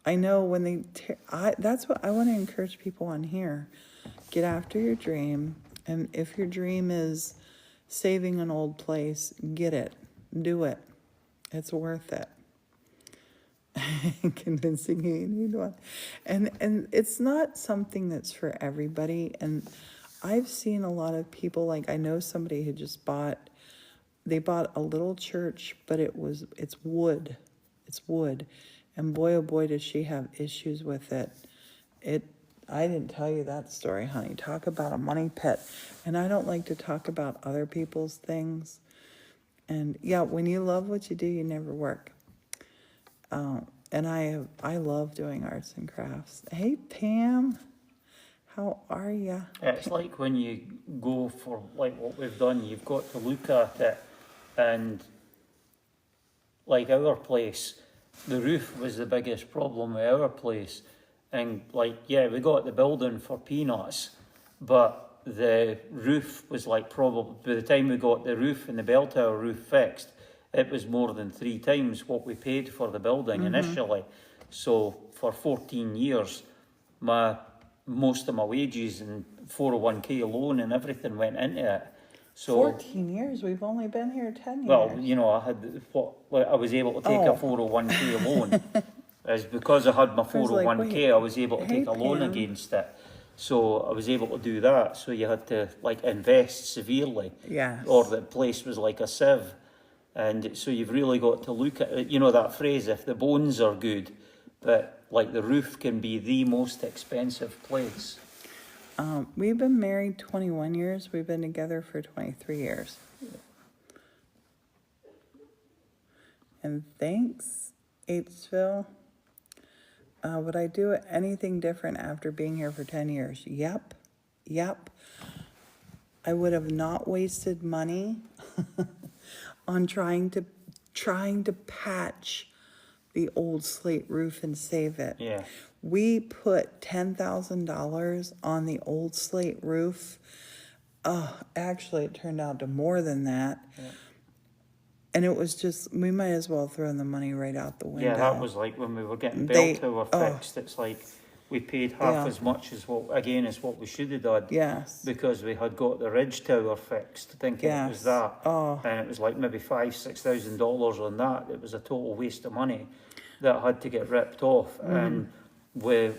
I know when that's what I want to encourage people on here. Get after your dream. And if your dream is saving an old place, get it. Do it. It's worth it. Convincing you need one. And it's not something that's for everybody. And I've seen a lot of people, like I know somebody who just bought a little church, but it's wood. It's wood. And boy, oh boy, does she have issues with it. I didn't tell you that story, honey. Talk about a money pit. And I don't like to talk about other people's things. And yeah, when you love what you do, you never work. And I love doing arts and crafts. Hey, Pam, how are ya? It's like when you go for like what we've done, you've got to look at it, and like our place, the roof was the biggest problem with our place. And like, yeah, we got the building for peanuts, but the roof was like probably, by the time we got the roof and the bell tower roof fixed, it was more than 3 times what we paid for the building initially. So for 14 years, most of my wages and 401k loan and everything went into it. So 14 years? We've only been here 10 years. well, you know, I was able to take a 401k loan. It's because I had my 401k, I was able to take a loan Pam. against it. So I was able to do that. So you had to like invest severely. Yes. Or the place was like a sieve. And so you've really got to look at it. You know that phrase, if the bones are good, but like the roof can be the most expensive place. We've been married 21 years. We've been together for 23 years. And thanks, Apesville. Would I do anything different after being here for 10 years? Yep. Yep. I would have not wasted money on trying to patch the old slate roof and save it. Yeah. We put $10,000 on the old slate roof. Actually, it turned out to more than that. Yeah. And it was just, we might as well throw the money right out the window. Yeah, that was like when we were getting They- bell tower oh. fixed. It's like we paid half Yeah. as much as what we should have done. Yes. Because we had got the ridge tower fixed, thinking it was Yes. that, Oh. and it was like maybe $5,000-6,000 on that. It was a total waste of money that had to get ripped off, and with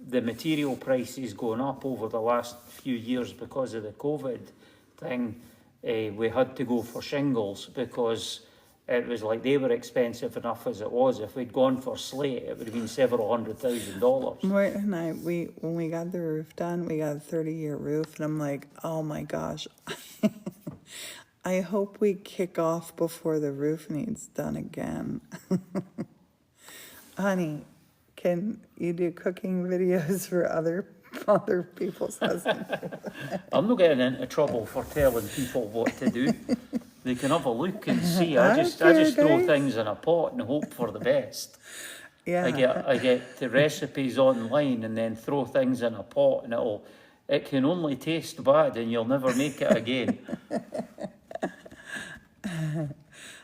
the material prices going up over the last few years because of the COVID thing, we had to go for shingles because it was like they were expensive enough as it was. If we'd gone for slate, it would have been several $100,000. Morton and I, when we got the roof done, we got a 30-year roof, and I'm like, oh my gosh. I hope we kick off before the roof needs done again. Honey, can you do cooking videos for other people's husbands? I'm not getting into trouble for telling people what to do. They can have a look and see. I just throw guys. things in a pot and hope for the best. Yeah. I get the recipes online and then throw things in a pot, and it can only taste bad and you'll never make it again.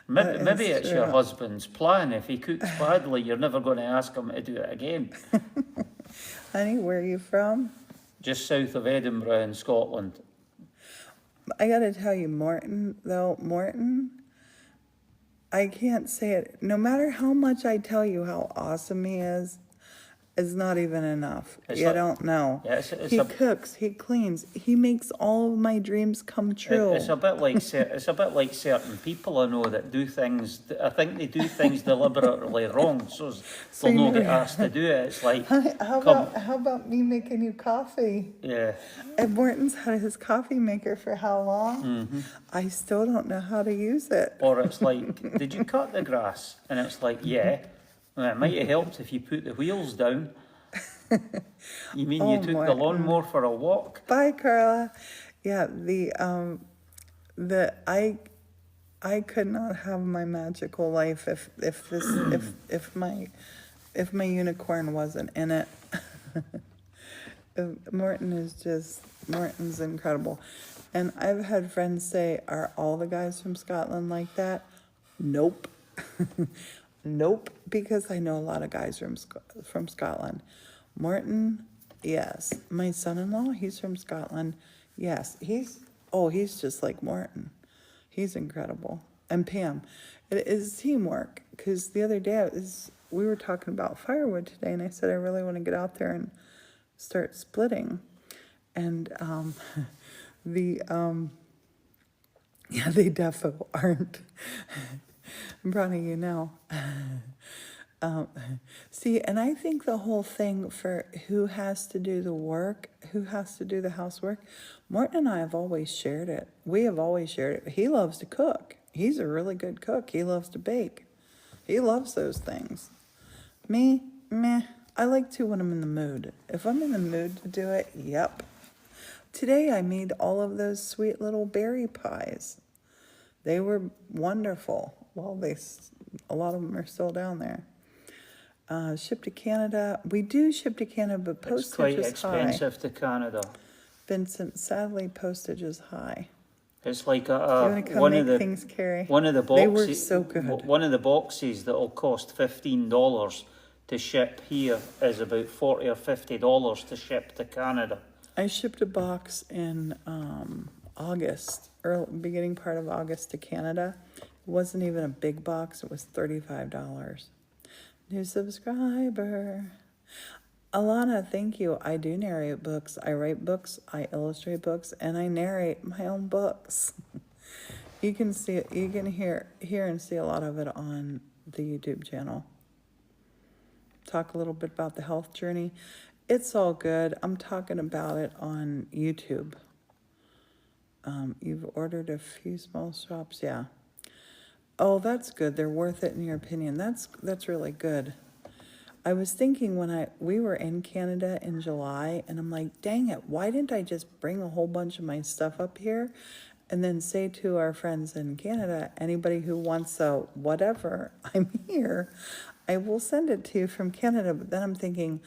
Maybe it's your true. husband's plan. If he cooks badly, you're never going to ask him to do it again. Honey, where are you from? Just south of Edinburgh in Scotland. I gotta tell you, Morton, I can't say it. No matter how much I tell you how awesome he is not even enough. It's You like- don't know. Yeah, it's He a- cooks, he cleans, he makes all of my dreams come true. It's a bit like certain people I know that do things. I think they do things deliberately wrong, so they'll not get asked to do it. It's like, How about me making you coffee? yeah, And Morton's had his coffee maker for how long? Mm-hmm. I still don't know how to use it. or it's like, did you cut the grass? And it's like, yeah. Well, it might have helped if you put the wheels down. You mean you Oh, took the Martin. lawnmower for a walk? Bye, Carla. Yeah, I could not have my magical life if my unicorn wasn't in it. Morton's incredible. And I've had friends say, are all the guys from Scotland like that? Nope. Nope, because I know a lot of guys from Scotland. Morton, yes. My son-in-law, he's from Scotland. Yes, he's just like Morton. He's incredible. And Pam, it is teamwork, because the other day we were talking about firewood today, and I said I really want to get out there and start splitting. And they defo aren't. I'm proud of you now. See, and I think the whole thing for who has to do the work, who has to do the housework, Martin and I have always shared it. We have always shared it. He loves to cook. He's a really good cook. He loves to bake. He loves those things. Me, meh. I like to when I'm in the mood. If I'm in the mood to do it, yep. Today I made all of those sweet little berry pies. They were wonderful. Well, a lot of them are still down there. Ship to Canada. We do ship to Canada, but It's postage quite is high. expensive to Canada. Vincent, sadly, postage is high. It's like You want to come make things carry? one of the boxes. They were so good. One of the boxes that'll cost $15 to ship here is about $40 or $50 to ship to Canada. I shipped a box in August, or beginning part of August to Canada. It wasn't even a big box. It was $35. New subscriber. Alana, thank you. I do narrate books. I write books, I illustrate books, and I narrate my own books. You can see it, you can hear and see a lot of it on the YouTube channel. Talk a little bit about the health journey. It's all good. I'm talking about it on YouTube. You've ordered a few small shops, yeah. Oh, that's good. They're worth it in your opinion. That's really good. I was thinking when we were in Canada in July, and I'm like, dang it, why didn't I just bring a whole bunch of my stuff up here and then say to our friends in Canada, anybody who wants a whatever, I'm here, I will send it to you from Canada. But then I'm thinking,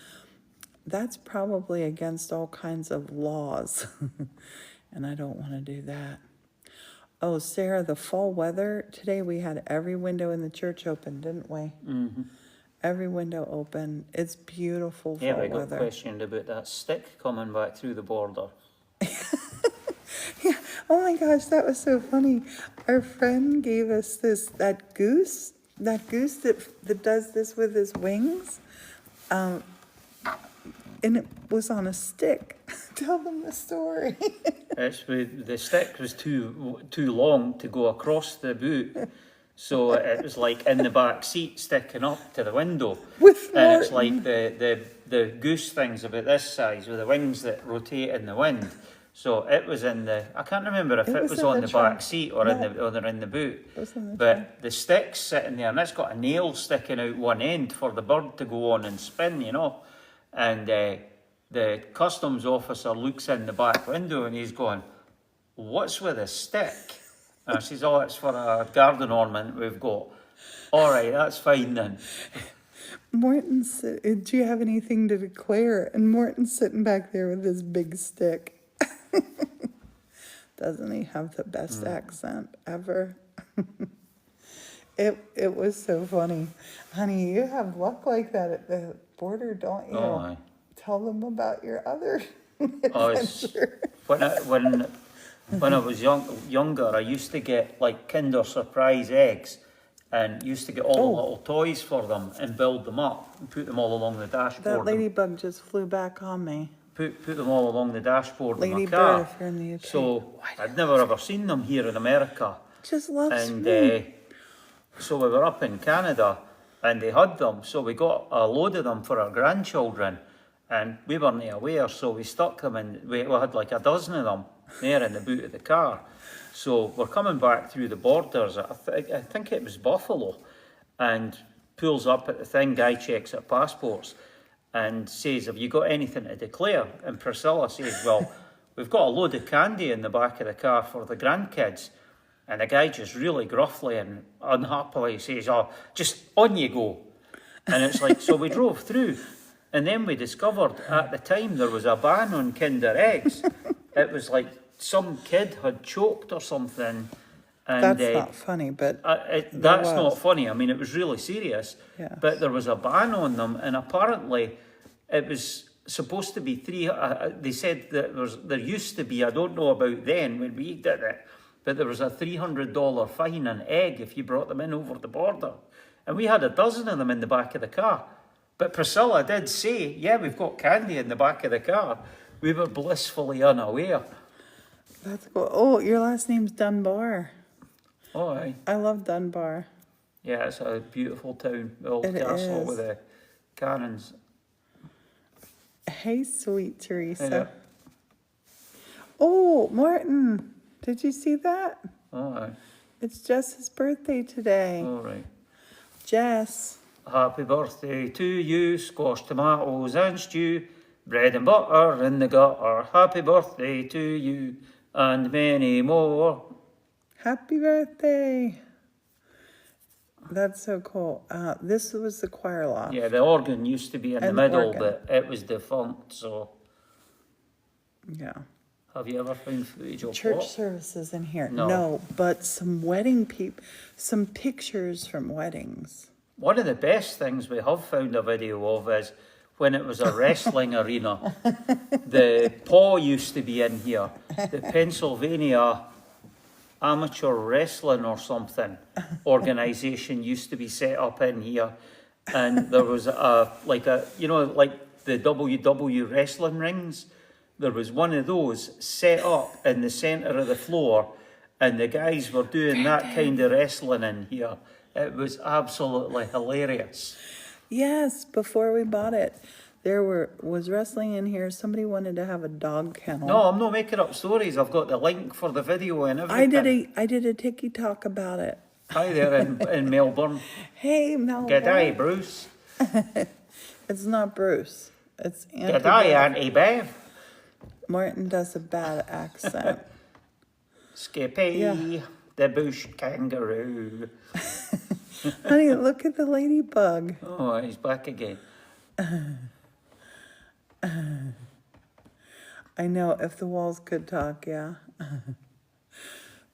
that's probably against all kinds of laws, and I don't want to do that. Oh, Sarah, the fall weather, today we had every window in the church open, didn't we? Mm-hmm. Every window open. It's beautiful Yeah, fall we got weather. questioned about that stick coming back through the border. Yeah. Oh my gosh, that was so funny. Our friend gave us that goose that does this with his wings, and it was on a stick. Tell them the story. The stick was too long to go across the boot, so it was like in the back seat sticking up to the window. With And it's Martin. like the goose thing's about this size with the wings that rotate in the wind. So it was in the, I can't remember if It it was was in on the the trunk. back seat or No. in the boot. It was in the trunk. But the stick's sitting there and it's got a nail sticking out one end for the bird to go on and spin, you know. And the customs officer looks in the back window and he's going, "What's with the stick?" And I says, "Oh, it's for a garden ornament we've got." "All right, that's fine then." Morton said, do you have anything to declare? And Morton's sitting back there with his big stick. Doesn't he have the best accent ever? It was so funny. Honey, you have luck like that at the border, don't you? Oh, aye. Tell them about your other Oh, it's, adventure. when I was younger, I used to get like Kinder Surprise eggs and used to get all the little toys for them and build them up and put them all along the dashboard. That ladybug just flew back on me. Put them all along the dashboard of my Ladybird, car. if you're in the UK. So I'd never ever seen them here in America. Just loves And me. so we were up in Canada and they had them. So we got a load of them for our grandchildren and we weren't aware. So we stuck them in, we had like a dozen of them there in the boot of the car. So we're coming back through the borders. I think it was Buffalo, and pulls up at the thing. Guy checks our passports and says, "Have you got anything to declare?" And Priscilla says, "Well, we've got a load of candy in the back of the car for the grandkids." And the guy just really gruffly and unhappily says, "Oh, just on you go." And it's like, so we drove through, and then we discovered at the time there was a ban on Kinder eggs. It was like some kid had choked or something. And That's not funny, but that's not was. funny. I mean, it was really serious. Yes. But there was a ban on them, and apparently it was supposed to be they said that there used to be, I don't know about then when we did it, but there was a $300 fine an egg if you brought them in over the border. And we had a dozen of them in the back of the car. But Priscilla did say, "Yeah, we've got candy in the back of the car." We were blissfully unaware. that's cool. Oh, your last name's Dunbar. Oh, aye. I love Dunbar. Yeah, it's a beautiful town, the old It castle is. with the cannons. Hey, sweet Teresa. Yeah. Oh, Martin, did you see that? Oh, aye. It's Jess's birthday today. All right. Jess. Happy birthday to you, squash, tomatoes and stew, bread and butter in the gutter. Happy birthday to you and many more. Happy birthday. That's so cool. This was the choir loft. Yeah, the organ used to be in the And the middle, organ. but it was defunct, so Yeah. have you ever found footage of Church what? services in here. No. But some some pictures from weddings. One of the best things we have found a video of is when it was a wrestling arena. The PAW used to be in here, the Pennsylvania Amateur Wrestling or something organisation used to be set up in here. And there was like the WW wrestling rings. There was one of those set up in the centre of the floor, and the guys were doing that kind of wrestling in here. It was absolutely hilarious. Yes, before we bought it, there was wrestling in here. Somebody wanted to have a dog kennel. No, I'm not making up stories. I've got the link for the video and everything. I did a TikTok about it. Hi there in Melbourne. Hey, Mel. G'day, Bruce. It's not Bruce. It's Auntie Good day, Bev. Auntie Bev. Martin does a bad accent. Skippy, Yeah. the bush kangaroo. Honey, look at the ladybug. Oh, he's back again. I know, if the walls could talk, yeah.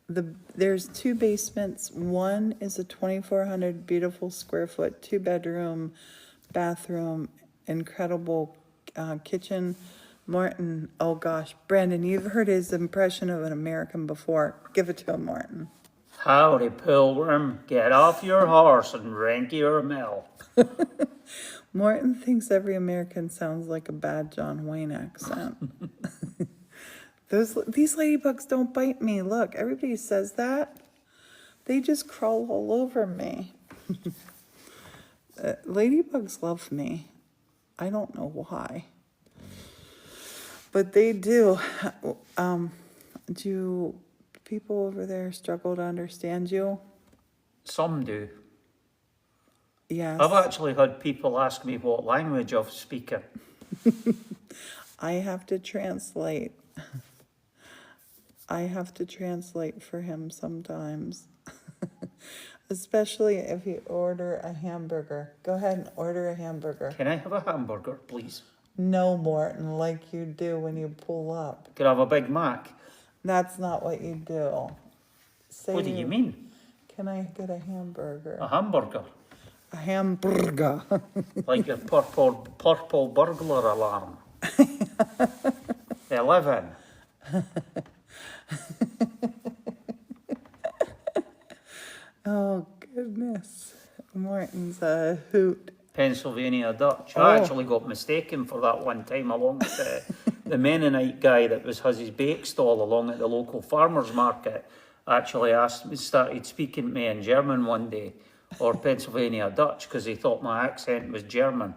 There's 2 basements. One is a 2,400 beautiful square foot, 2-bedroom, bathroom, incredible kitchen. Martin, oh gosh, Brandon, you've heard his impression of an American before. Give it to him, Martin. Howdy, pilgrim. Get off your horse and rent your mill. Martin thinks every American sounds like a bad John Wayne accent. These ladybugs don't bite me. Look, everybody says that. They just crawl all over me. Ladybugs love me. I don't know why. But they do. Do people over there struggle to understand you? Some do. Yes. I've actually had people ask me what language I'm speaking. I have to translate. I have to translate for him sometimes. Especially if you order a hamburger. Go ahead and order a hamburger. Can I have a hamburger, please? No, Morton, like you do when you pull up. Can I have a Big Mac? That's not what you do. Say What do you mean? Can I get a hamburger? A hamburger? A hamburger. Like your purple burglar alarm. 11. Oh, goodness. Morton's a hoot. Pennsylvania Dutch. Oh. I actually got mistaken for that one time along with the Mennonite guy that has his bake stall along at the local farmer's market. Actually started speaking to me in German one day, or Pennsylvania Dutch, because he thought my accent was German.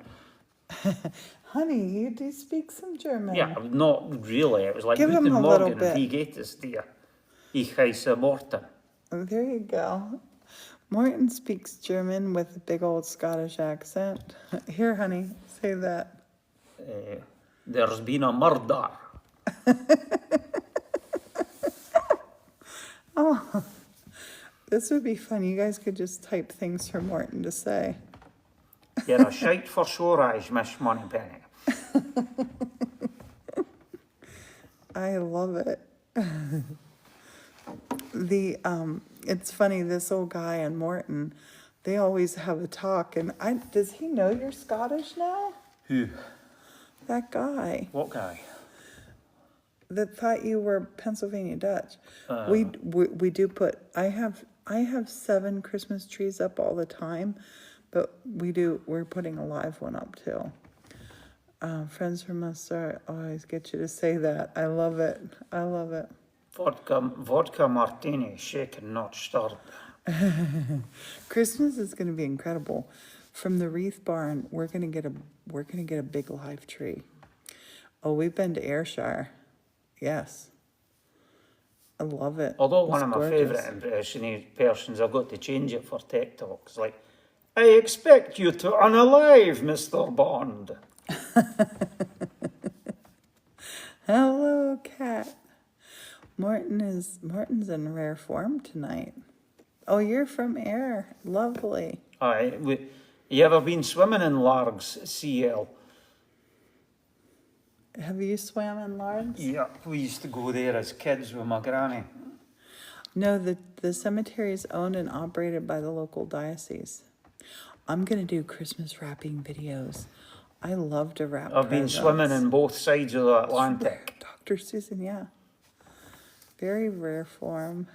Honey, you do speak some German. Yeah, not really. It was like, Give him Guten a little Morgen, bit. wie geht es dir? Ich heiße Morten. Oh, there you go. Morton speaks German with a big old Scottish accent. Here, honey, say that. There's been a murder. Oh, this would be fun. You guys could just type things for Morton to say. You're a shite for sure, Miss Moneypenny. I love it. It's funny, this old guy and Morton, they always have a talk, and does he know you're Scottish now? Who? That guy What guy? that thought you were Pennsylvania Dutch. We do put, I have 7 Christmas trees up all the time, but we're putting a live one up too. Friends from us always get you to say that. I love it. I love it. Vodka martini, shaken, not stirred. Christmas is going to be incredible. From the Wreath Barn, we're going to get a big live tree. Oh, we've been to Ayrshire. Yes. I love it. Although It's one of my gorgeous. favourite impressions, I've got to change it for TikTok. It's like, I expect you to unalive, Mr. Bond. Hello, cat. Morton's in rare form tonight. Oh, you're from Ayr. Lovely. You ever been swimming in Largs, CL? Have you swam in Largs? Yeah, we used to go there as kids with my granny. No, the cemetery is owned and operated by the local diocese. I'm going to do Christmas wrapping videos. I love to wrap I've been presents. swimming in both sides of the Atlantic. Dr. Susan, yeah. Very rare form.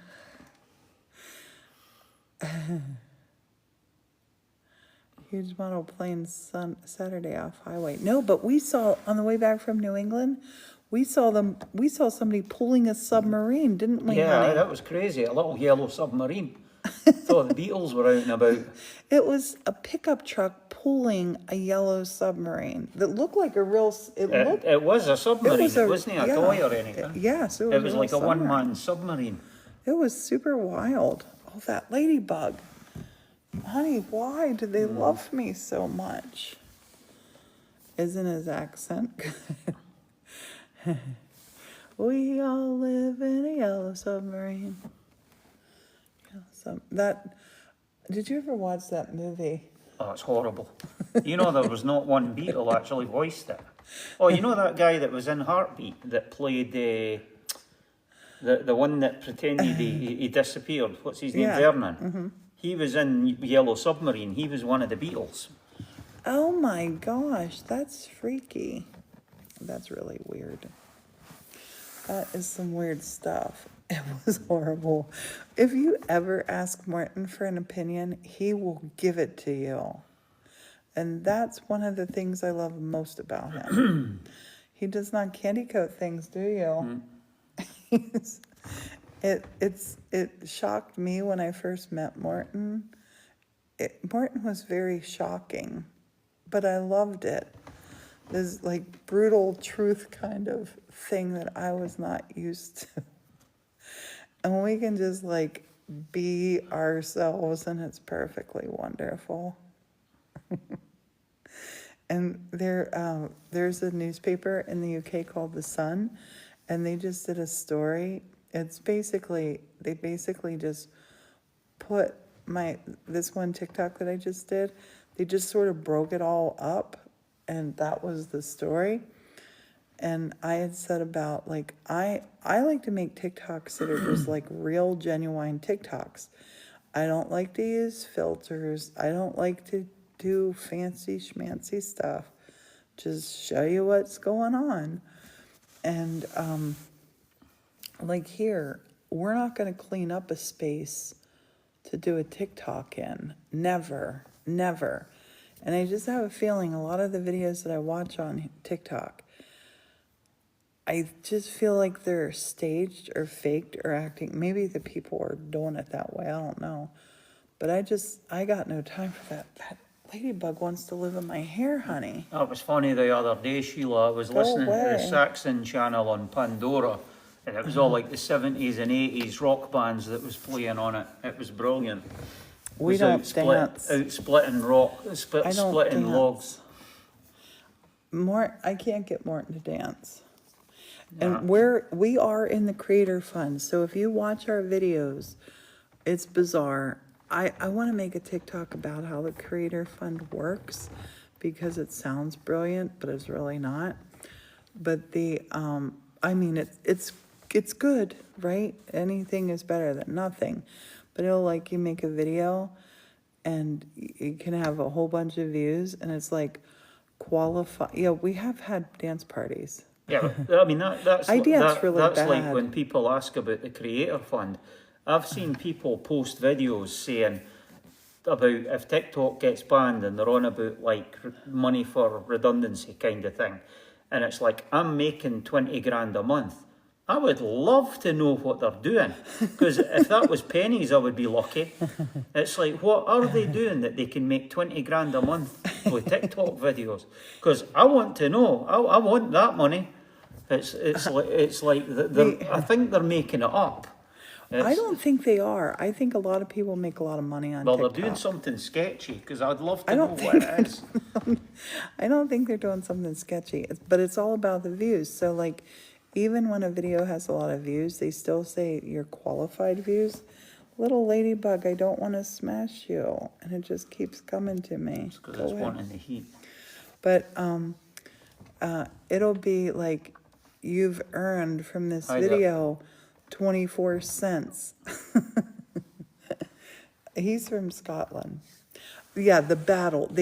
Huge model plane Saturday off highway. No, but we saw on the way back from New England, we saw somebody pulling a submarine, didn't we, Yeah, honey? that was crazy. A little yellow submarine. Thought the Beatles were out and about. It was a pickup truck pulling a yellow submarine that looked like a real. It was a submarine. It wasn't a toy or anything. Yes, It was like a one-man submarine. It was super wild. Oh, that ladybug. Honey, why do they love me so much? Isn't his accent good? We all live in a yellow submarine. Did you ever watch that movie? Oh, it's horrible. You know, there was not one Beatle actually voiced it. Oh, you know that guy that was in Heartbeat that played the one that pretended he disappeared? What's his name? Yeah. Vernon. He was in Yellow Submarine. He was one of the Beatles. Oh my gosh, that's freaky. That's really weird. That is some weird stuff. It was horrible. If you ever ask Martin for an opinion, he will give it to you. And that's one of the things I love most about him. He does not candy coat things, do you? It shocked me when I first met Martin. Martin was very shocking, but I loved it. This like brutal truth kind of thing that I was not used to. And we can just like be ourselves, and it's perfectly wonderful. And there's a newspaper in the UK called The Sun, and they just did a story. They basically just put this one TikTok that I just did, they just sort of broke it all up, and that was the story. And I had said about like, I like to make TikToks that are just like real, genuine TikToks. I don't like to use filters. I don't like to do fancy schmancy stuff. Just show you what's going on. And like here, we're not going to clean up a space to do a TikTok in. Never, never. And I just have a feeling a lot of the videos that I watch on TikTok, I just feel like they're staged or faked or acting. Maybe the people are doing it that way. I don't know. But I got no time for that. That ladybug wants to live in my hair, honey. That was funny the other day, Sheila. I was listening to the Saxon channel on Pandora, and it was all like the 70s and 80s rock bands that was playing on it. It was brilliant. We don't dance. Splitting rock, splitting logs. I can't get Morton to dance. Nah. And we are in the Creator Fund. So if you watch our videos, it's bizarre. I want to make a TikTok about how the Creator Fund works because it sounds brilliant, but it's really not. But I mean, it's good, right? Anything is better than nothing. But it'll like you make a video and you can have a whole bunch of views and it's like qualify. Yeah, we have had dance parties. Yeah, but, I mean, that's I dance really that's bad. like when people ask about the Creator Fund. I've seen people post videos saying about if TikTok gets banned and they're on about like money for redundancy kind of thing. And it's like, I'm making 20 grand a month. I would love to know what they're doing, because if that was pennies, I would be lucky. It's like, what are they doing that they can make 20 grand a month with TikTok videos? Because I want to know. I want that money. It's like I think they're making it up. I don't think they are. I think a lot of people make a lot of money on TikTok. Well, they're doing something sketchy, because I'd love to know what it is. I don't think they're doing something sketchy, but it's all about the views. So like, even when a video has a lot of views, they still say your qualified views. Little ladybug, I don't want to smash you. And it just keeps coming to me. It's because it's wanting the heat. But it'll be like, you've earned from this video 24 cents. He's from Scotland. Yeah, they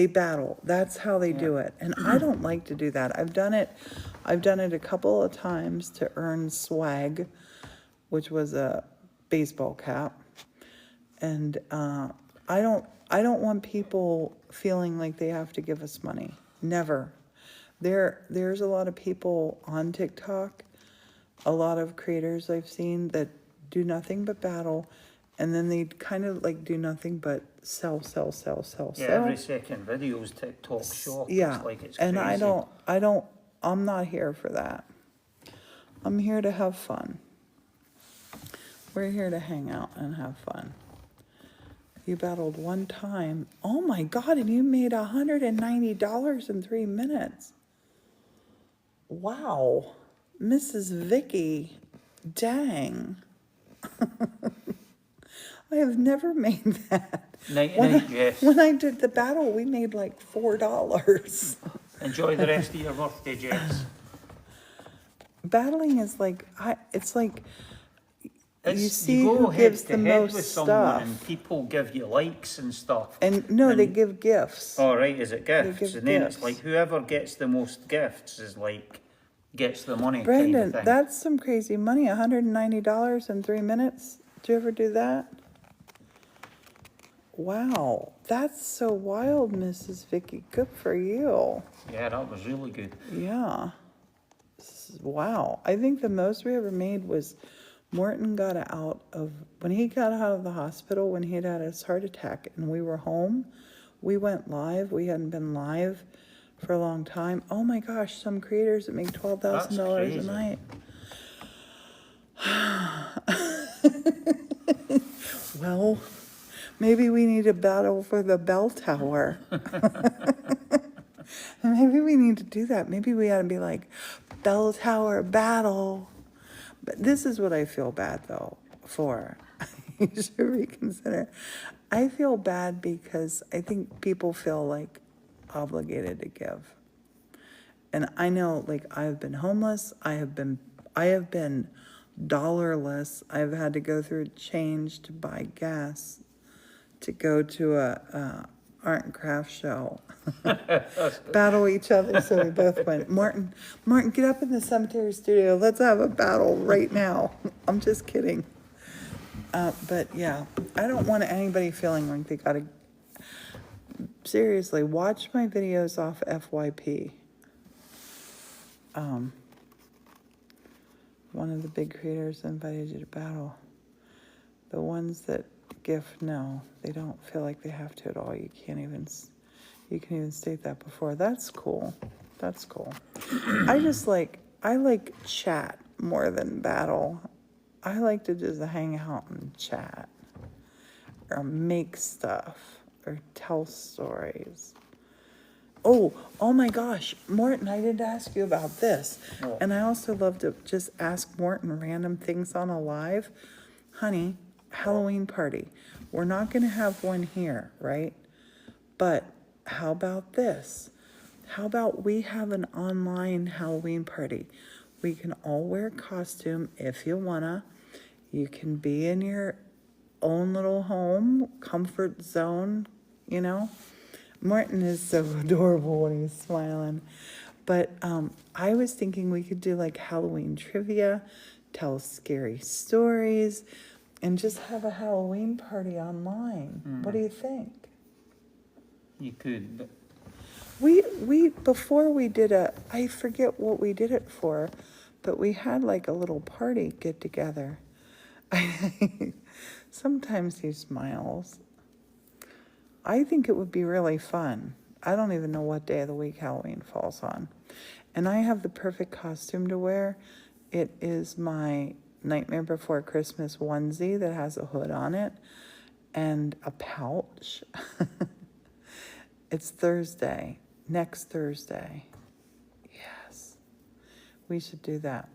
battle. That's how they do it. And I don't like to do that. I've done it a couple of times to earn swag, which was a baseball cap. And I don't want people feeling like they have to give us money. Never. There's a lot of people on TikTok, a lot of creators I've seen that do nothing but battle, and then they kind of like do nothing but sell. Yeah, every second video's TikTok shop. Yeah, It's like it's and crazy. I'm not here for that. I'm here to have fun. We're here to hang out and have fun. You battled one time. Oh my God, and you made $190 in 3 minutes. Wow. Mrs. Vicky. Dang. I have never made that. Night When night, I, Jess. when I did the battle, we made like $4. Enjoy the rest of your birthday, Jess. Battling is like, it's like you It's, see you go who head gives to the head most with someone stuff. and people give you likes and stuff. And no, they And- give gifts. All right, is it gifts? give And then gifts. it's like whoever gets the most gifts is like gets the money Brandon, kind of thing. that's some crazy money. $190 in 3 minutes. Did you ever do that? Wow, that's so wild, Mrs. Vicky. Good for you. Yeah, that was really good. Yeah. Wow. I think the most we ever made was Morton got out of, when he got out of the hospital, when he had had his heart attack and we were home, we went live. We hadn't been live for a long time. Oh my gosh, some creators that make $12,000 a night. Well, maybe we need a battle for the bell tower. Maybe we need to do that. Maybe we ought to be like, bell tower battle. But this is what I feel bad, though, for. You should reconsider. I feel bad because I think people feel like obligated to give. And I know, like, I've been homeless. I have been dollarless. I've had to go through change to buy gas, to go to a art and craft show, battle each other. So we both went, Martin, get up in the cemetery studio. Let's have a battle right now. I'm just kidding. But yeah, I don't want anybody feeling like they gotta, seriously, watch my videos off FYP. One of the big creators invited you to battle. The ones that gift, no, they don't feel like they have to at all. You can even state that before. That's cool. That's cool. I like chat more than battle. I like to just hang out and chat or make stuff or tell stories. Oh my gosh, Morton, I didn't ask you about this. What? And I also love to just ask Morton random things on a live. Honey, Halloween party. We're not going to have one here, right? But how about this? How about we have an online Halloween party? We can all wear a costume if you wanna. You can be in your own little home, comfort zone, you know? Morton is so adorable when he's smiling. But I was thinking we could do like Halloween trivia, tell scary stories, and just have a Halloween party online. What do you think? You could, but We before we did I forget what we did it for, but we had like a little party get together. Sometimes he smiles. I think it would be really fun. I don't even know what day of the week Halloween falls on. And I have the perfect costume to wear. It is my Nightmare Before Christmas onesie that has a hood on it and a pouch. It's Thursday, next Thursday. Yes, we should do that.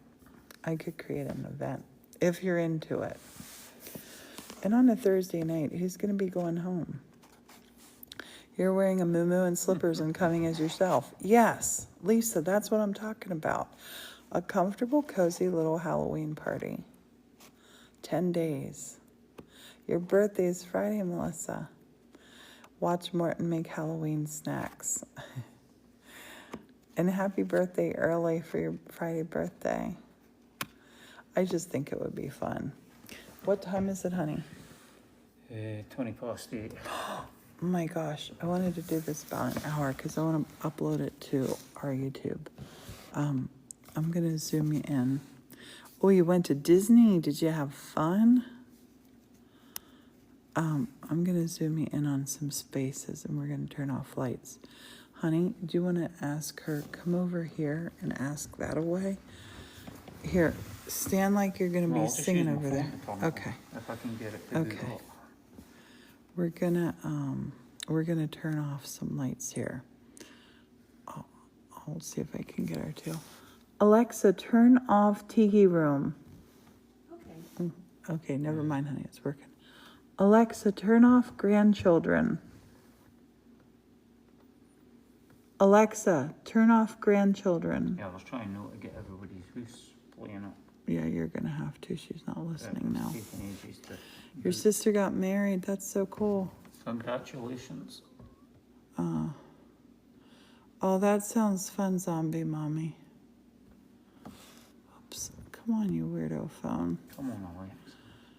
I could create an event if you're into it. And on a Thursday night, who's going to be going home? You're wearing a muumuu and slippers and coming as yourself. Yes, Lisa, that's what I'm talking about. A comfortable, cozy little Halloween party. 10 days. Your birthday is Friday, Melissa. Watch Morton make Halloween snacks. And happy birthday early for your Friday birthday. I just think it would be fun. What time is it, honey? 8:20. Oh my gosh, I wanted to do this about an hour because I want to upload it to our YouTube. I'm going to zoom you in. Oh, you went to Disney? Did you have fun? I'm going to zoom you in on some spaces and we're going to turn off lights. Honey, do you want to ask her, come over here and ask that away? Here, stand like you're going to be singing over there. Okay. If I can get it to do Okay. that. We're gonna turn off some lights here. I'll see if I can get her to. Alexa, turn off Tiki Room. Okay. Okay, never mind, honey, it's working. Alexa, turn off Grandchildren. Alexa, turn off Grandchildren. Yeah, I was trying not to get everybody's house playing up. Yeah, you're gonna have to. She's not listening now. It's taking ages to. Your sister got married. That's so cool. Congratulations. Oh, that sounds fun, zombie mommy. Oops. Come on, you weirdo phone. Come on, Alex.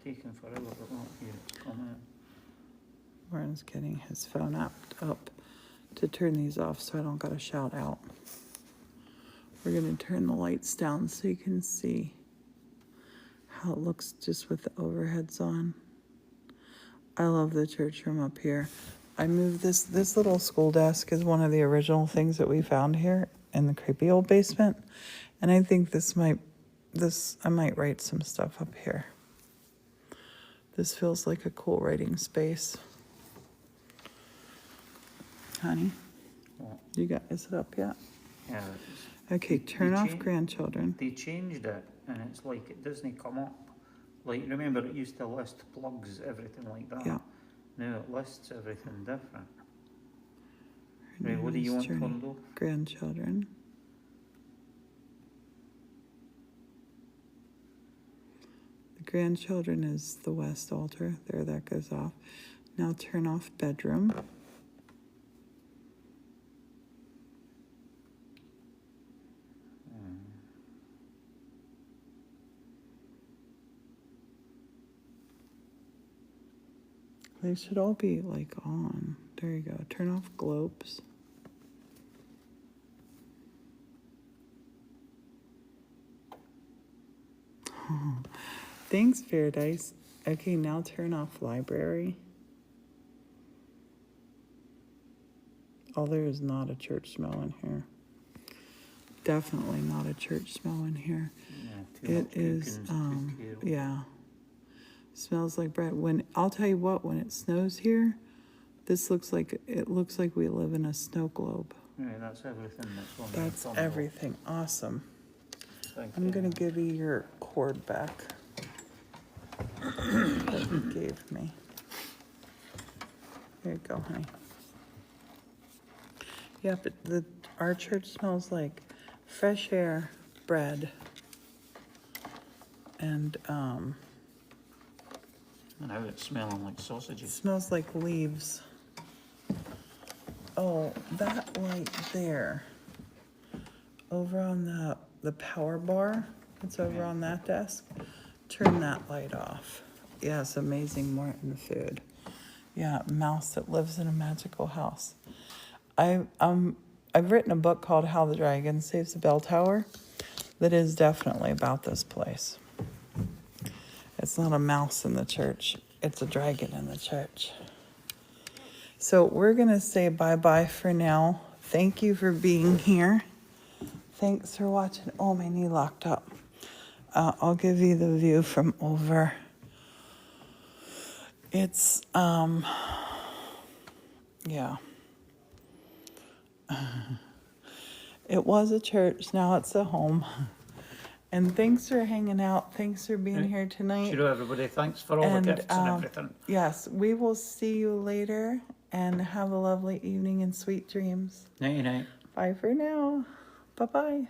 Taking forever, but not here. It's coming. Warren's getting his phone up to turn these off so I don't gotta shout out. We're gonna turn the lights down so you can see how it looks just with the overheads on. I love the church room up here. I moved this little school desk is one of the original things that we found here in the creepy old basement. And I think I might write some stuff up here. This feels like a cool writing space. Honey, What? is it up yet? Yeah. Okay, turn off change- Grandchildren. They changed it, and it's like it doesn't come up. Like, remember, it used to list plugs, everything like that. Yeah. Now it lists everything different. Her Right, what do name you is want Journey. turned off? Grandchildren. The grandchildren is the west altar. There, that goes off. Now turn off bedroom. They should all be like on. There you go. Turn off globes. Thanks, Paradise. Okay, now turn off library. Oh, there is not a church smell in here. Definitely not a church smell in here. Yeah, too It much is, pumpkins, too terrible. yeah. Smells like bread. I'll tell you what, when it snows here, it looks like we live in a snow globe. Right, that's everything that's on That's the thumbnail. everything. Awesome. Thank I'm you. gonna give you your cord back that you gave me. There you go, honey. Yeah, but our church smells like fresh air, bread, and And now it's smelling like it sausages. smells like leaves. Oh, that light there, over on the power bar, it's over on that desk. Turn that light off. Yes, amazing Morton food. Yeah, mouse that lives in a magical house. I've written a book called How the Dragon Saves the Bell Tower that is definitely about this place. It's not a mouse in the church, it's a dragon in the church. So we're gonna say bye-bye for now. Thank you for being here. Thanks for watching. Oh, my knee locked up. I'll give you the view from over. It's, yeah. It was a church, now it's a home. And thanks for hanging out. Thanks for being Right. here tonight. Sure, everybody, thanks for all And, the gifts and everything. Yes, we will see you later and have a lovely evening and sweet dreams. Nighty night. Bye for now. Bye-bye.